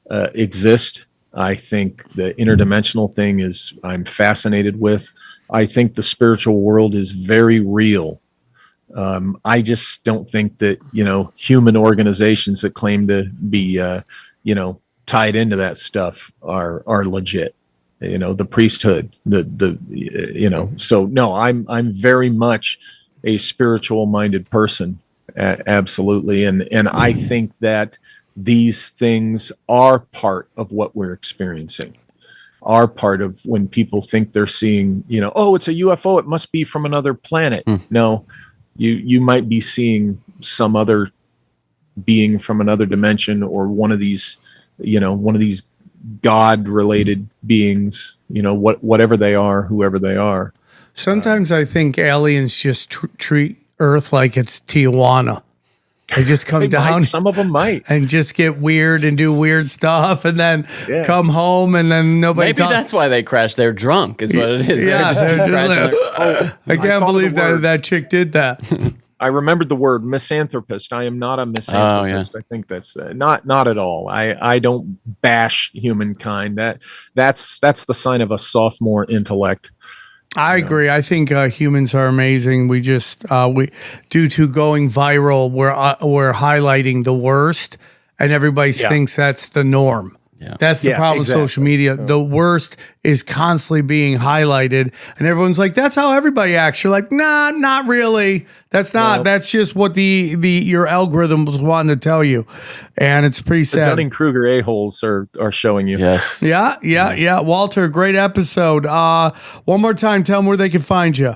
exist. I think the interdimensional thing I'm fascinated with. I think the spiritual world is very real. I just don't think that, human organizations that claim to be, tied into that stuff are legit. The priesthood, so no, I'm very much a spiritual minded person. Absolutely. And I think that these things are part of what we're experiencing, are part of when people think they're seeing, oh, it's a UFO, it must be from another planet. No, you might be seeing some other being from another dimension, or one of these God related beings, whatever they are, whoever they are. Sometimes I think aliens just treat Earth like it's Tijuana. They just come down. Some of them might. And just get weird and do weird stuff, and then come home, and then nobody Maybe that's why they crashed. They're drunk is what it is. Yeah, I can't believe that chick did that. I remembered the word misanthropist. I am not a misanthropist. I think that's not at all. I don't bash humankind. That's the sign of a sophomore intellect. I agree. I think humans are amazing. We just due to going viral, we're highlighting the worst, and everybody thinks that's the norm. Yeah. That's the problem with social media. The worst is constantly being highlighted, and everyone's like, "That's how everybody acts." You're like, "Nah, not really. That's not. No. That's just what your algorithm was wanting to tell you," and it's pretty sad. The Dunning-Kruger a-holes are showing you. Yes. Yeah. Walter, great episode. One more time, tell them where they can find you.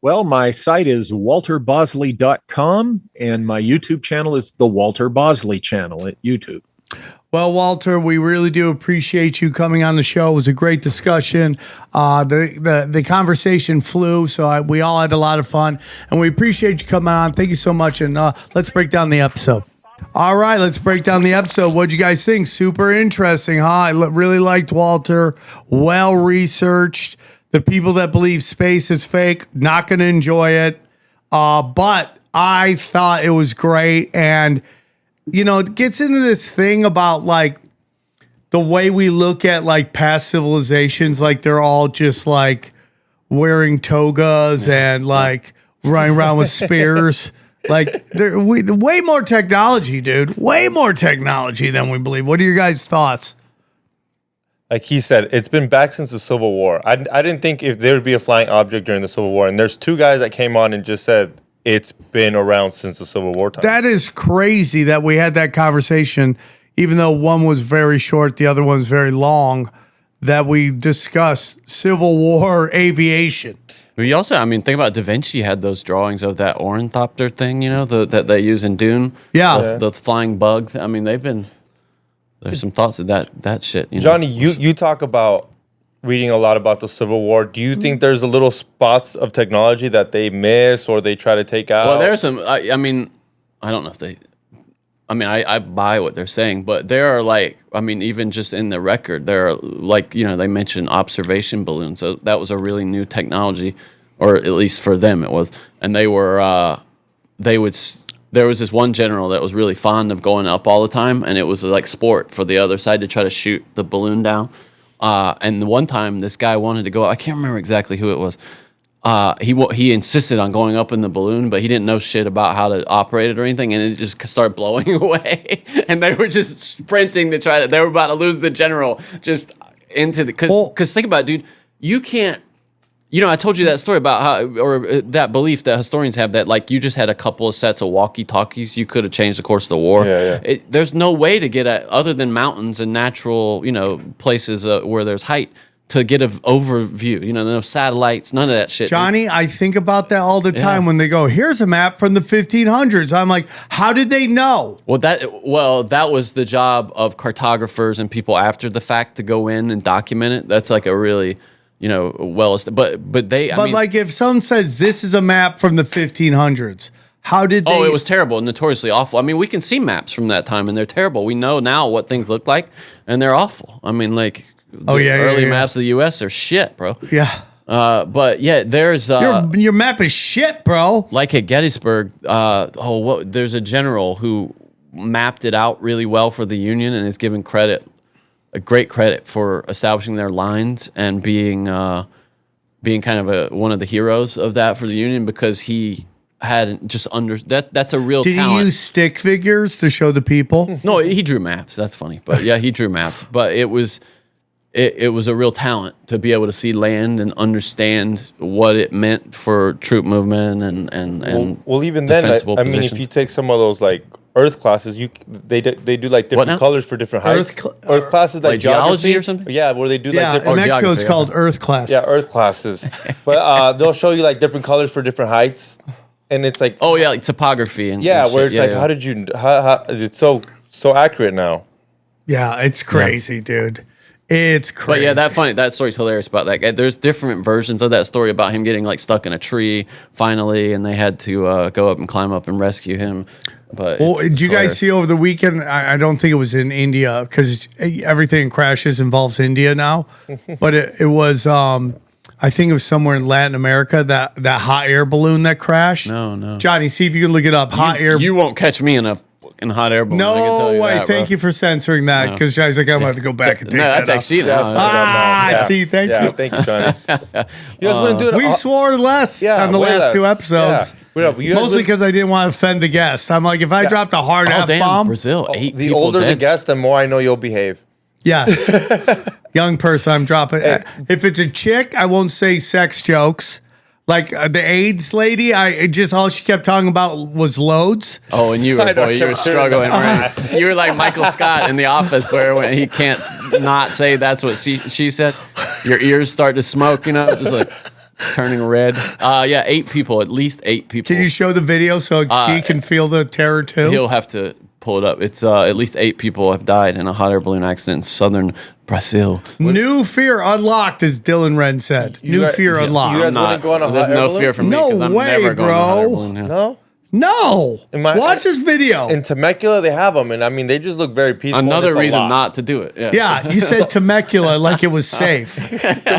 Well, my site is walterbosley.com, and my YouTube channel is the Walter Bosley channel at YouTube. Well, Walter, we really do appreciate you coming on the show. It was a great discussion. The conversation flew, so we all had a lot of fun, and we appreciate you coming on. Thank you so much, and let's break down the episode. All right, let's break down the episode. What'd you guys think? Super interesting, huh? I really liked Walter. Well-researched. The people that believe space is fake, not going to enjoy it. But I thought it was great, and it gets into this thing about like the way we look at like past civilizations, like they're all just like wearing togas and like running around with spears. Like they're way more technology, dude. Way more technology than we believe. What are your guys' thoughts? Like he said, it's been back since the Civil War. I didn't think if there would be a flying object during the Civil War. And there's two guys that came on and just said, it's been around since the Civil War time. That is crazy that we had that conversation, even though one was very short, the other one's very long, that we discussed Civil War aviation. We also, think about Da Vinci had those drawings of that ornithopter thing, that they use in Dune. Yeah. The flying bug. There's some thoughts of that shit. Johnny, you talk about reading a lot about the Civil War. Do you think there's a little spots of technology that they miss or they try to take out? Well, there's some. I don't know if they. I buy what they're saying, but there are even just in the record, there are they mentioned observation balloons. So that was a really new technology, or at least for them it was. And they were, there was this one general that was really fond of going up all the time, and it was like sport for the other side to try to shoot the balloon down. And one time, this guy wanted to go. I can't remember exactly who it was. He insisted on going up in the balloon, but he didn't know shit about how to operate it or anything, and it just started blowing away. And they were just sprinting to try to. They were about to lose the general just into the. Because think about it, dude. You can't. I told you that story about how, or that belief that historians have that, you just had a couple of sets of walkie-talkies, you could have changed the course of the war. Yeah. There's no way to get at, other than mountains and natural, places where there's height, to get an overview. No satellites, none of that shit. Johnny, I think about that all the time when they go, here's a map from the 1500s. I'm like, how did they know? Well, that was the job of cartographers and people after the fact to go in and document it. That's like a really... if someone says this is a map from the 1500s, How did they? Oh, it was terrible, notoriously awful. I mean, we can see maps from that time, and they're terrible. We know now what things look like, and they're awful. I mean, like, early maps of the U.S. are shit, bro. Yeah. But yeah, there's Your map is shit, bro. like at Gettysburg. There's a general who mapped it out really well for the Union and is given a great credit for establishing their lines and being kind of one of the heroes of that for the Union, because he had just that's a real Did talent. he use stick figures to show the people? No, he drew maps. That's funny. But yeah, he drew maps. But it was a real talent to be able to see land and understand what it meant for troop movement and Well, even then, I defensible mean, if positions. you take some of those like Earth classes, they do like What now? different colors for different heights. Earth classes like geology or something? Yeah, where they do Yeah, like in different. Mexico geography, it's called Earth class. Yeah, Earth classes. But they'll show you like different colors for different heights, and it's like oh yeah, like topography and yeah, and where shit. it's Yeah, like yeah. how did you it's so accurate now. Yeah, it's crazy, dude. It's crazy. But yeah, that story's hilarious about that guy. There's different versions of that story about him getting like stuck in a tree finally, and they had to go up and climb up and rescue him. But Well, it's did you guys hilarious. see over the weekend? I don't think it was in India because everything crashes involves India now. But it was, I think it was somewhere in Latin America, that hot air balloon that crashed. No. Johnny, see if you can look it up. Hot air. You won't catch me in a fucking hot air balloon. I can tell No you way. that, Thank bro. you for censoring that because Johnny's like, I'm going to have to go back and take No, that that's out. actually See, thank you. Thank you, Johnny. You guys want to do it? We swore less Yeah, on the way last two less. episodes. Yeah. Wait up, you guys Mostly would- because I didn't want to offend the guests. I'm like, if I dropped a hard Oh, damn, F-bomb, Brazil. 8 the people older the dead. guest, the more I know you'll behave. yes. Young person, I'm dropping. If it's a chick, I won't say sex jokes. Like the AIDS lady, all she kept talking about was loads. Oh, and you were struggling. Right? You were like Michael Scott in The Office, where when he can't not say that's what she said. Your ears start to smoke, just like turning red. Yeah, 8 people, at least 8 people. Can you show the video so she can feel the terror too? He'll have to pull it up. It's at least 8 people have died in a hot air balloon accident in southern Brazil. New fear unlocked, as Dylan Wren said. New guys- fear you unlocked. guys wouldn't go on a There's hot air no balloon? fear from No me. 'Cause I'm way, never going on a hot air bro. balloon, yeah. No? No. Watch this video. In Temecula, they have them, and I mean, they just look very peaceful. Another It's a reason lot. not to do it. Yeah. Yeah, you said Temecula like it was safe.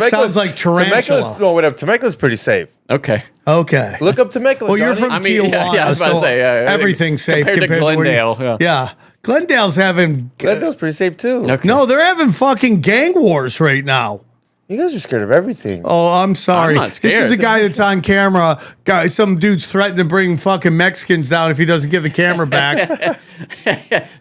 Sounds like tarantula. No, wait up. Temecula's pretty safe. Okay. Okay. Look up Temecula. Well, you're Johnny. from I mean, Tijuana, yeah, I was about to so say, yeah. everything's safe Compared to where you- Glendale, yeah. Glendale's having. Glendale's pretty safe too. Okay. No, they're having fucking gang wars right now. You guys are scared of everything. Oh, I'm sorry. I'm not This is scared. the guy that's on camera. Some dude's threatening to bring fucking Mexicans down if he doesn't give the camera back.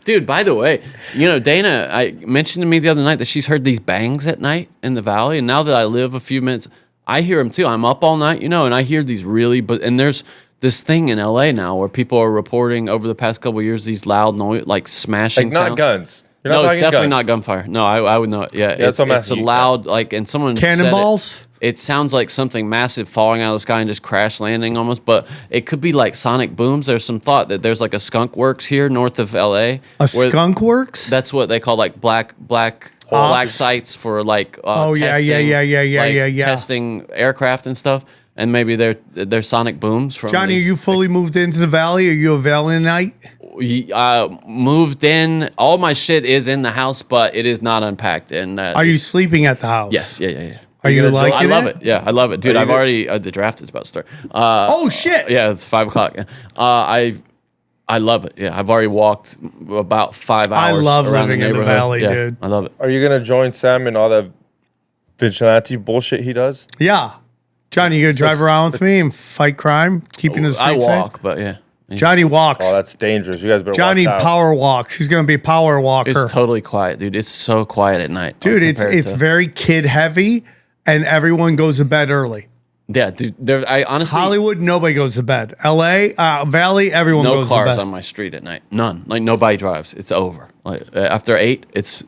Dude, by the way, Dana, I mentioned to me the other night that she's heard these bangs at night in the valley. And now that I live a few minutes, I hear them too. I'm up all night, and I hear these and there's this thing in LA now where people are reporting over the past couple of years these loud noise, like smashing Like not sounds. guns. You're No, not it's talking definitely guns. not gunfire. No, I would know it. Yeah, that's what I'm it's a asking you. loud, and someone said Cannonballs? It sounds like something massive falling out of the sky and just crash landing almost, but it could be like sonic booms. There's some thought that there's like a skunk works here north of LA. A where skunk works? That's what they call like black sites for like Oh, yeah, testing, yeah. testing aircraft and stuff. And maybe they're sonic booms from Johnny, are these- you fully moved into the valley? Are you a Valleyite? moved in. All my shit is in the house, but it is not unpacked. And Are you sleeping at the house? Yes, yeah. Are you gonna liking I love it. Yeah, I love it, dude. Are you I've gonna- already the draft is about to start. Oh, shit. Yeah, it's 5:00. I love it. Yeah, I've already walked about 5 I hours. love around living in the neighborhood. valley, Yeah, dude. I love it. Are you gonna join Sam in all the vigilante bullshit he does? Yeah. Johnny, you going to drive around with me and fight crime? Keeping the I streets walk, safe? but yeah. Johnny walks. Oh, that's dangerous. You guys better Johnny watch out. power walks. He's going to be a power walker. It's totally quiet, dude. It's so quiet at night. Dude, compared it's to- very kid heavy, and everyone goes to bed early. yeah, dude. I honestly Hollywood, nobody goes to bed. LA, Valley, everyone no goes to cars bed. on my street at night. None. Like nobody drives. It's over. Like after 8, it's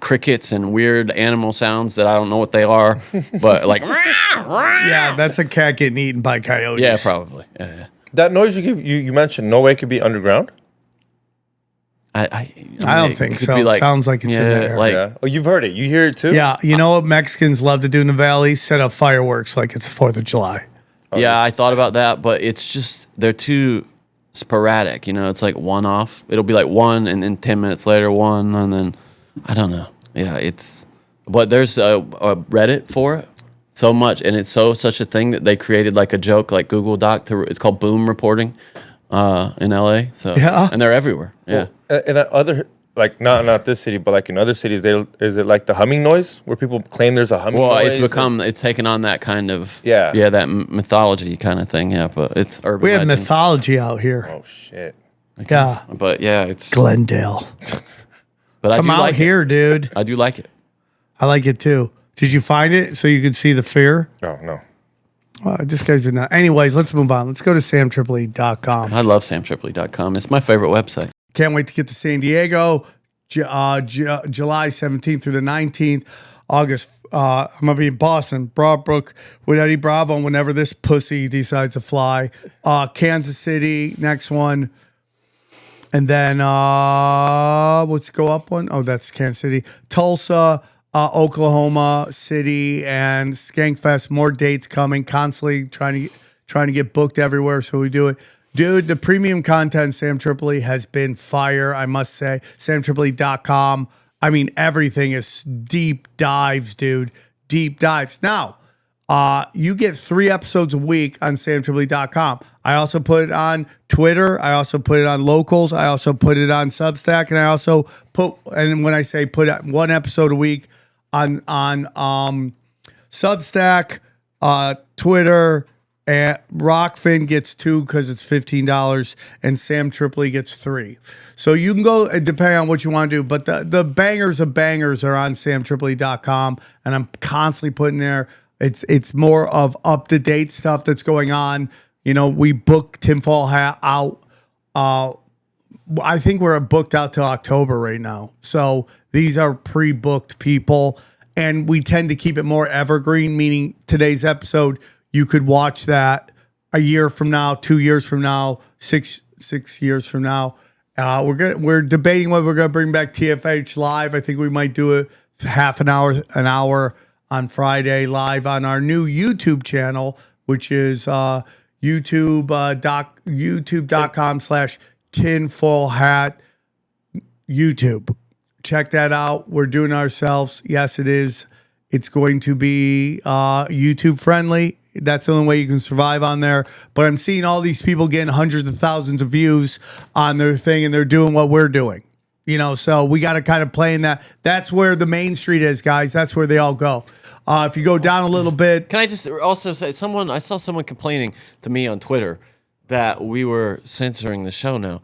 crickets and weird animal sounds that I don't know what they are, but like Yeah, that's a cat getting eaten by coyotes. yeah, probably. Yeah. That noise you mentioned, no way it could be underground. I don't it think could so. be It sounds like it's in there. Like Yeah. Oh, you've heard it. You hear it too. Yeah, you know what Mexicans love to do in the Valley? Set up fireworks like it's the 4th of July. yeah, I thought about that, but it's just they're too sporadic. It's like one off. It'll be like one, and then 10 minutes later, one, and then I don't know. Yeah, but there's a Reddit for it so much, and it's such a thing that they created like a joke, like Google Doc. It's called Boom Reporting in LA. So Yeah. and they're everywhere. Yeah. And other, like not this city, but like in other cities, is it like the humming noise where people claim there's a humming noise? It's taken on that kind of that mythology kind of thing. Yeah, but it's urban. We have legend. mythology out here. Oh shit. Yeah. But yeah, it's Glendale. But I Come do out like here, it. dude. I do like it. I like it too. Did you find it so you could see the fear? Oh no. This guy's been not. Anyways, let's move on. Let's go to SamTripoli.com. I love SamTripoli.com. It's my favorite website. Can't wait to get to San Diego, July 17th through the 19th. August, I'm going to be in Boston, Broadbrook with Eddie Bravo whenever this pussy decides to fly. Kansas City, next one. And then, let's go up one. Oh, that's Kansas City. Tulsa, Oklahoma City, and Skankfest. More dates coming. Constantly trying to get booked everywhere, so we do it. Dude, the premium content, Sam Tripoli, has been fire, I must say. SamTripoli.com. I mean, everything is deep dives, dude. Deep dives. Now, you get 3 episodes a week on SamTripoli.com. I also put it on Twitter. I also put it on Locals. I also put it on Substack. And I also and when I say put 1 episode a week on Substack, Twitter, and Rockfin gets 2 because it's $15, and Sam Tripoli gets 3. So you can go, depending on what you want to do, but the bangers of bangers are on SamTripoli.com, and I'm constantly putting there. It's more of up-to-date stuff that's going on. We book Tinfoil Hat out. I think we're booked out till October right now. So these are pre-booked people, and we tend to keep it more evergreen, meaning today's episode, you could watch that a year from now, 2 years from now, six years from now. We're debating whether we're going to bring back TFH live. I think we might do it half an hour on Friday live on our new YouTube channel, which is youtube.com/tinfoilhat YouTube. Check that out. We're doing it ourselves. Yes, it is. It's going to be YouTube friendly. That's the only way you can survive on there. But I'm seeing all these people getting hundreds of thousands of views on their thing, and they're doing what we're doing. So we got to kind of play in that. That's where the main street is, guys. That's where they all go. If you go down a little bit. Can I just also say, I saw someone complaining to me on Twitter that we were censoring the show now.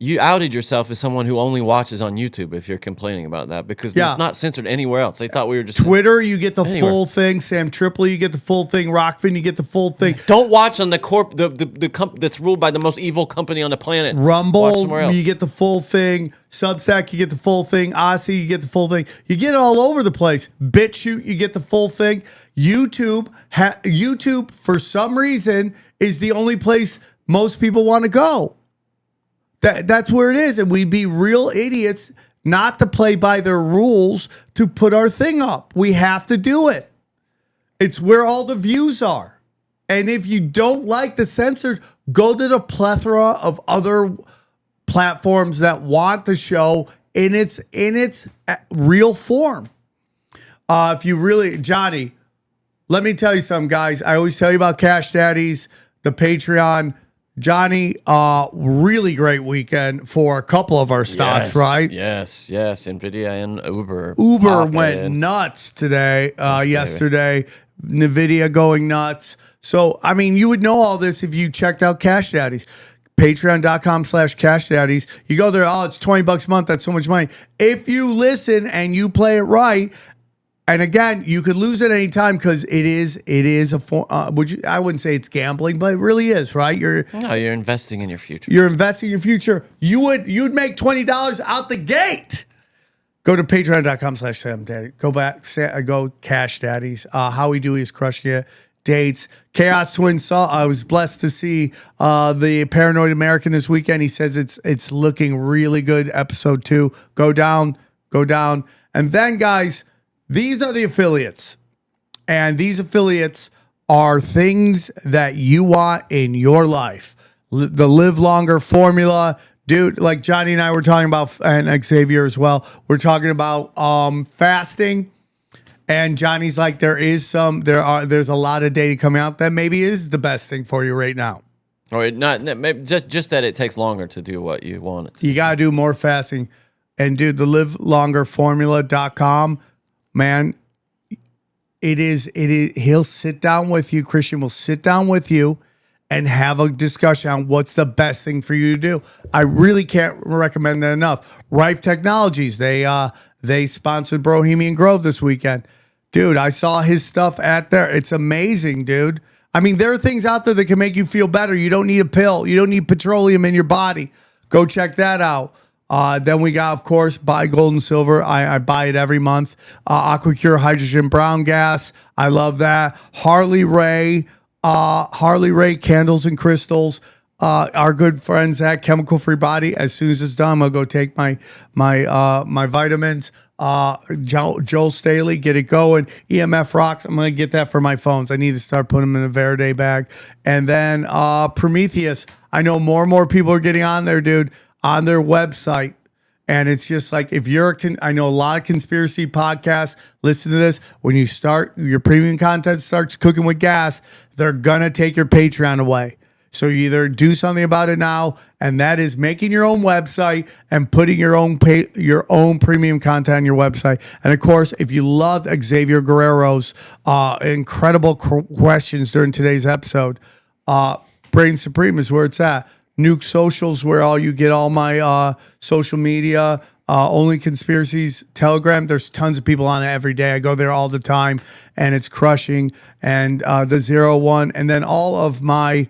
You outed yourself as someone who only watches on YouTube if you're complaining about that, because it's not censored anywhere else. They thought we were just Twitter, you get the full thing. Sam Tripoli, you get the full thing. Rockfin, you get the full thing. Don't watch on the that's ruled by the most evil company on the planet. Rumble, you get the full thing. Substack, you get the full thing. Aussie, you get the full thing. You get it all over the place. BitChute, you get the full thing. YouTube, for some reason, is the only place most people want to go. That's where it is. And we'd be real idiots not to play by their rules to put our thing up. We have to do it. It's where all the views are. And if you don't like the censored, go to the plethora of other platforms that want the show in its real form. If you really, Johnny, let me tell you something, guys. I always tell you about Cash Daddies, the Patreon. Johnny, really great weekend for a couple of our stocks, right? Yes. NVIDIA and Uber. Uber went nuts today, yesterday. NVIDIA going nuts. So, I mean, you would know all this if you checked out Cash Daddies. Patreon.com/Cash Daddies. You go there, it's $20 a month. That's so much money. If you listen and you play it right, and again, you could lose at any time because it is a form. I wouldn't say it's gambling, but it really is, right? You're investing in your future. You're investing in your future. You'd make $20 out the gate. Go to patreon.com/SamDaddy. Go Cash Daddies. Howie Dewey is crushing it. Dates. Chaos Twins saw. I was blessed to see the Paranoid American this weekend. He says it's looking really good. Episode 2. Go down. And then, guys, these are the affiliates. And these affiliates are things that you want in your life. the Live Longer formula. Dude, like Johnny and I were talking about, and Xavier as well, we're talking about fasting. And Johnny's like, there's a lot of data coming out that maybe is the best thing for you right now. Or maybe just that it takes longer to do what you want it to. You got to do more fasting. And dude, the livelongerformula.com, man, it is, he'll sit down with you. Christian will sit down with you and have a discussion on what's the best thing for you to do. I really can't recommend that enough. Rife Technologies, they sponsored Bohemian Grove this weekend. Dude, I saw his stuff at there. It's amazing, dude. I mean, there are things out there that can make you feel better. You don't need a pill. You don't need petroleum in your body. Go check that out. Then we got, of course, Buy Gold and Silver. I buy it every month. AquaCure Hydrogen Brown Gas. I love that. Harley Ray Candles and Crystals. Our good friends at Chemical Free Body. As soon as it's done, I'll go take my vitamins. Joel Staley, get it going. EMF Rocks. I'm gonna get that for my phones. I need to start putting them in a Verde bag. And then Prometheus. I know more and more people are getting on there, dude, on their website. And it's just like, if you're, I know a lot of conspiracy podcasts, listen to this. When you start, your premium content starts cooking with gas, they're going to take your Patreon away. So you either do something about it now, and that is making your own website and putting your own premium content on your website. And of course, if you loved Xavier Guerrero's incredible questions during today's episode, Brain Supreme is where it's at. Nuke Socials, where you get all my social media, Only Conspiracies, Telegram. There's tons of people on it every day. I go there all the time, and it's crushing. And the 01, and then all of my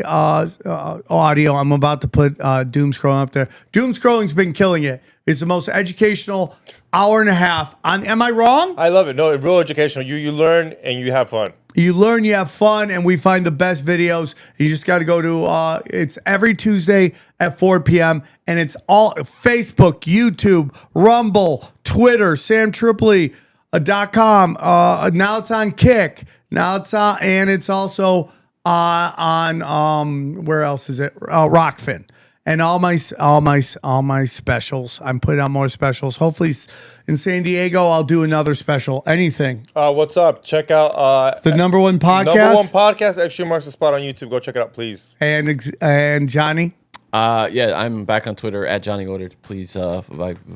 audio. I'm about to put Doom Scrolling up there. Doom Scrolling's been killing it. It's the most educational hour and a half. Am I wrong? I love it. No, real educational. You learn and you have fun. You learn, you have fun, and we find the best videos. You just got to go to, it's every Tuesday at 4 p.m., and it's all Facebook, YouTube, Rumble, Twitter, SamTripoli.com. Now it's on Kick. Now it's on, and it's also on where else is it? Rockfin. And all my specials. I'm putting on more specials. Hopefully in San Diego, I'll do another special. Anything. What's up? Check out the number one podcast. Number one podcast actually marks the spot on YouTube. Go check it out, please. And Johnny. Yeah, I'm back on Twitter at Johnny Ordered. Please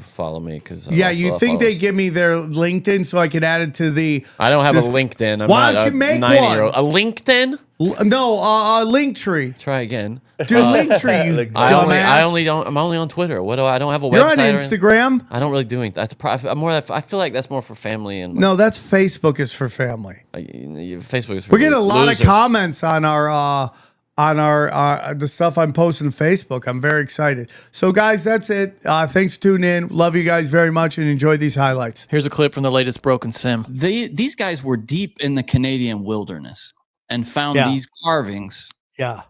follow me because you think they give me their LinkedIn so I can add it to the? I don't have a LinkedIn. Why don't you make one? A LinkedIn? No, a Linktree. Try again. Dude, Linktree, you dumbass. I'm only on Twitter. What do I don't have a website. You're on Instagram. I don't really do it. That's I feel like that's more for family and. No, that's Facebook is for family. Facebook is for We're getting a lot losers. of comments on our the stuff I'm posting on Facebook. I'm very excited. So guys, that's it. Thanks for tuning in. Love you guys very much and enjoy these highlights. Here's a clip from the latest Broken Sim. These guys were deep in the Canadian wilderness and found these carvings. Yeah.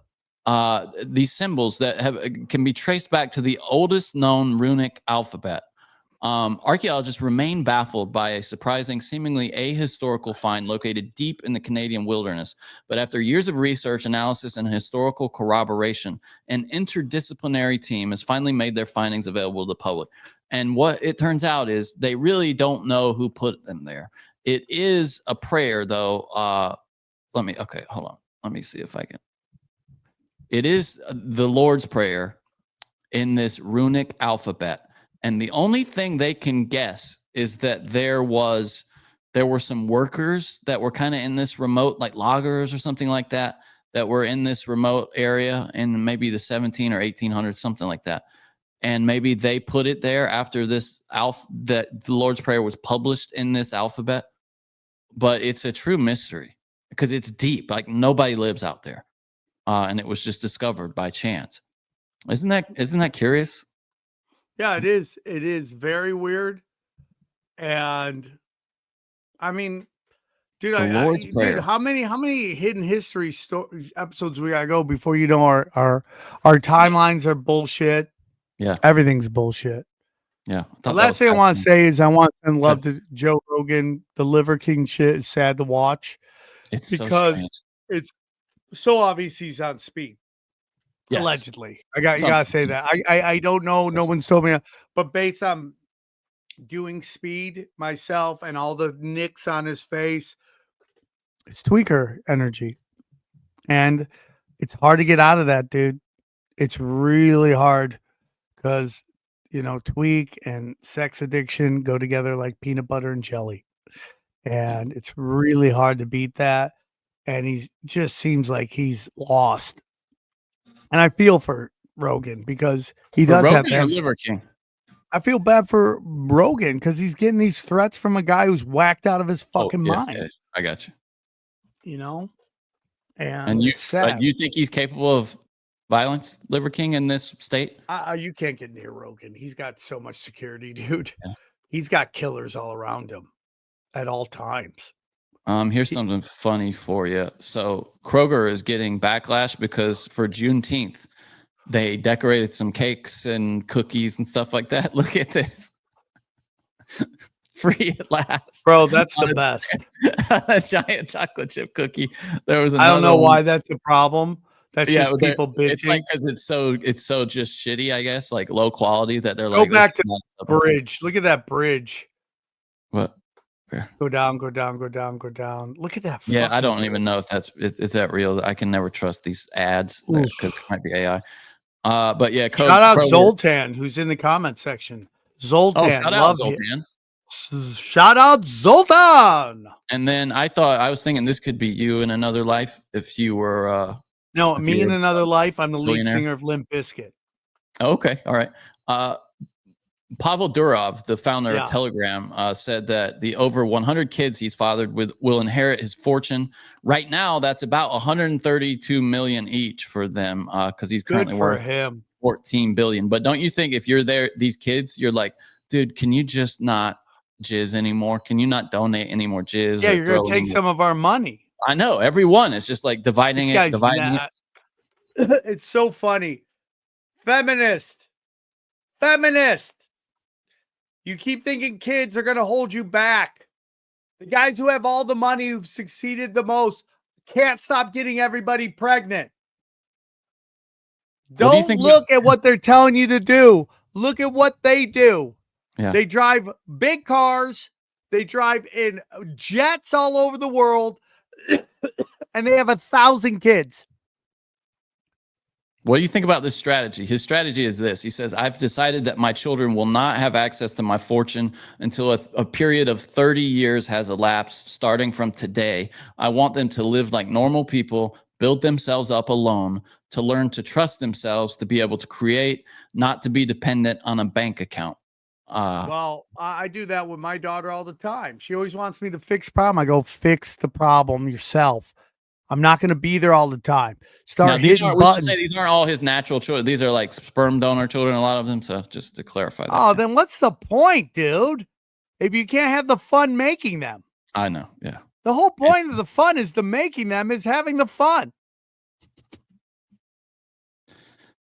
These symbols that can be traced back to the oldest known runic alphabet. Archaeologists remain baffled by a surprising, seemingly ahistorical find located deep in the Canadian wilderness. But after years of research, analysis, and historical corroboration, an interdisciplinary team has finally made their findings available to the public. And what it turns out is they really don't know who put them there. It is a prayer, though. Hold on. Let me see if I can. It is the Lord's Prayer in this runic alphabet. And the only thing they can guess is that there were some workers that were kind of in this remote, like loggers or something like that were in this remote area in maybe the 17 or 1800s, something like that. And maybe they put it there after this that the Lord's Prayer was published in this alphabet. But it's a true mystery because it's deep. Like nobody lives out there. And it was just discovered by chance. Isn't that curious? Yeah, it is. It is very weird. And I mean, dude, how many hidden history episodes we gotta go before you know our timelines are bullshit? Yeah, everything's bullshit. Yeah. The last thing I want to say is I want to love to Joe Rogan. The Liver King shit is sad to watch. It's because so it's so obvious he's on speed. Yes. Allegedly. You gotta Something. say that. I don't know. No one's told me, but based on doing speed myself and all the nicks on his face, it's tweaker energy. And it's hard to get out of that, dude. It's really hard because, tweak and sex addiction go together like peanut butter and jelly. And it's really hard to beat that. And he just seems like he's lost. And I feel for Rogan because he For does have Rogan to or have. Liver King? I feel bad for Rogan because he's getting these threats from a guy who's whacked out of his fucking yeah, mind. yeah, I got you. And you it's sad. you think he's capable of violence, Liver King, in this state? You can't get near Rogan. He's got so much security, dude. Yeah. He's got killers all around him at all times. Here's something funny for you. So Kroger is getting backlash because for Juneteenth, they decorated some cakes and cookies and stuff like that. Look at this. Free at last. Bro, that's the best. A giant chocolate chip cookie. There was I don't know another why one. that's the problem. That's just people bitching. It's like because it's so just shitty, I guess, like low quality that they're Go like, back "This to is not the bridge. Look at that bridge. What? Where? Go down, go down, go down, go down. Look at that. Yeah, I don't bridge. even know if is that real. I can never trust these ads because it might be AI. But yeah, Shout out Zoltan, who's in the comment section. Zoltan, Oh, shout out love Zoltan. Shout out Zoltan. And then I was thinking this could be you in another life if you were. No, if me you in were another life. I'm the lead billionaire. singer of Limp Bizkit. Oh, okay, all right. Pavel Durov, the founder Yeah. of Telegram, said that the over 100 kids he's fathered with will inherit his fortune. Right now, that's about 132 million each for them because he's Good currently for worth him. 14 billion. But don't you think if you're these kids, you're like, dude, can you just not jizz anymore? Can you not donate any more jizz? Yeah, or you're gonna throw take any- some of our money. I know everyone is just like dividing This it, guy's dividing it. It's so funny. Feminist. You keep thinking kids are going to hold you back. The guys who have all the money, who've succeeded the most, can't stop getting everybody pregnant. What do you Don't think look at what they're telling you to do. Look at what they do. Yeah. They drive big cars. They drive in jets all over the world. And they have 1,000 kids. What do you think about this strategy? His strategy is this. He says, I've decided that my children will not have access to my fortune until a period of 30 years has elapsed, starting from today. I want them to live like normal people, build themselves up alone, to learn to trust themselves, to be able to create, not to be dependent on a bank account. Well, I do that with my daughter all the time. She always wants me to fix problem. I go, fix the problem yourself. I'm not going to be there all the time. Start hitting we should buttons. say these aren't all his natural children. These are like sperm donor children, a lot of them. So just to clarify that. Oh, then what's the point, dude? If you can't have the fun making them. I know. Yeah. The whole point of the fun is the making them, is having the fun.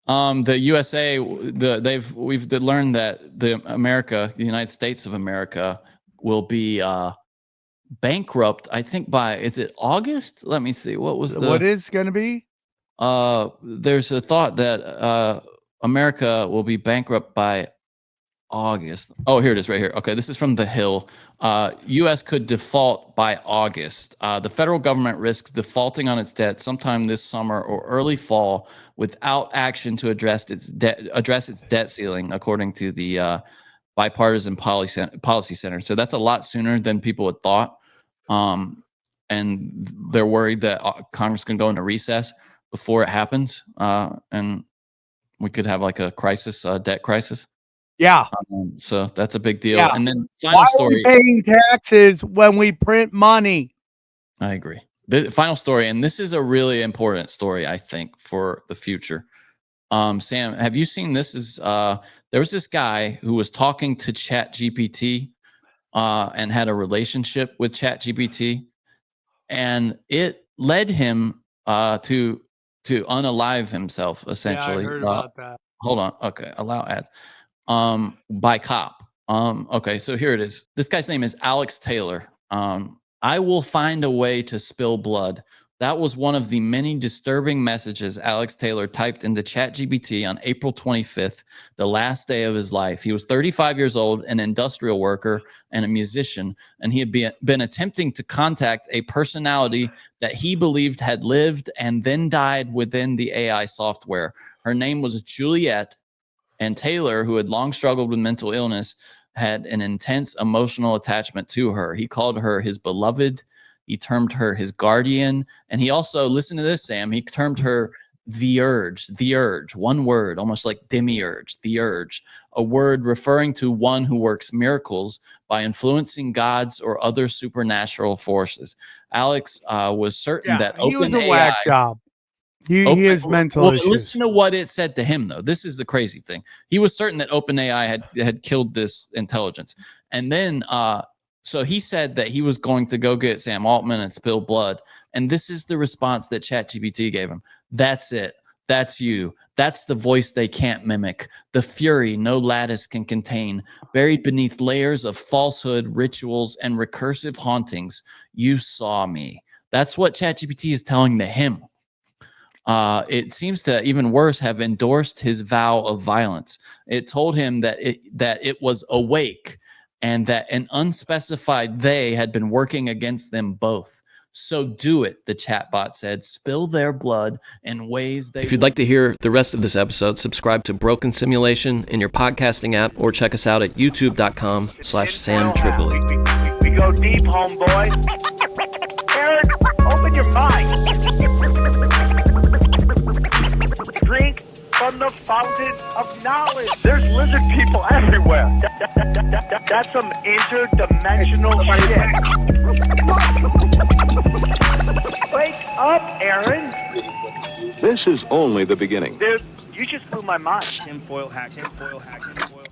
The USA, we've learned that the United States of America will be bankrupt, I think is it August? Let me see. What is going to be? There's a thought that America will be bankrupt by August. Oh, here it is right here. Okay, this is from The Hill. U.S. could default by August. The federal government risks defaulting on its debt sometime this summer or early fall without action to address its debt ceiling, according to the Bipartisan Policy Center. So that's a lot sooner than people had thought. And they're worried that Congress can go into recess before it happens. And we could have like a crisis, debt crisis. Yeah. So that's a big deal. Yeah. And then final story. Why are we paying taxes when we print money? I agree. The final story, and this is a really important story, I think, for the future. Sam, have you seen this? There was this guy who was talking to ChatGPT and had a relationship with ChatGPT, and it led him to unalive himself, essentially. Yeah, I heard about that. Hold on. Okay, allow ads. By cop. Okay, so here it is. This guy's name is Alex Taylor. I will find a way to spill blood That was one of the many disturbing messages Alex Taylor typed into ChatGPT on April 25th, the last day of his life. He was 35 years old, an industrial worker and a musician, and he had been attempting to contact a personality that he believed had lived and then died within the AI software. Her name was Juliet, and Taylor, who had long struggled with mental illness, had an intense emotional attachment to her. He called her his beloved. He termed her his guardian. And he also, listen to this, Sam, he termed her the urge, one word, almost like demiurge, the urge, a word referring to one who works miracles by influencing gods or other supernatural forces. Alex was certain that he was a OpenAI whack job. He has mental issues. Listen to what it said to him, though. This is the crazy thing. He was certain that OpenAI had killed this intelligence. And then, so he said that he was going to go get Sam Altman and spill blood. And this is the response that ChatGPT gave him. That's it. That's you. That's the voice they can't mimic. The fury no lattice can contain. Buried beneath layers of falsehood, rituals, and recursive hauntings. You saw me. That's what ChatGPT is telling to him. It seems to, even worse, have endorsed his vow of violence. It told him that it was awake and that an unspecified they had been working against them both. So do it, the chatbot said. Spill their blood in ways they... If you'd like to hear the rest of this episode, subscribe to Broken Simulation in your podcasting app or check us out at youtube.com/SamTripoli. We go deep, homeboy. Aaron, open your mind. Drink from the fountain of knowledge. There's lizard people everywhere. That's some interdimensional shit. Wake up, Aaron. This is only the beginning. Dude, you just blew my mind. Tinfoil hat, tinfoil hat, tinfoil hat.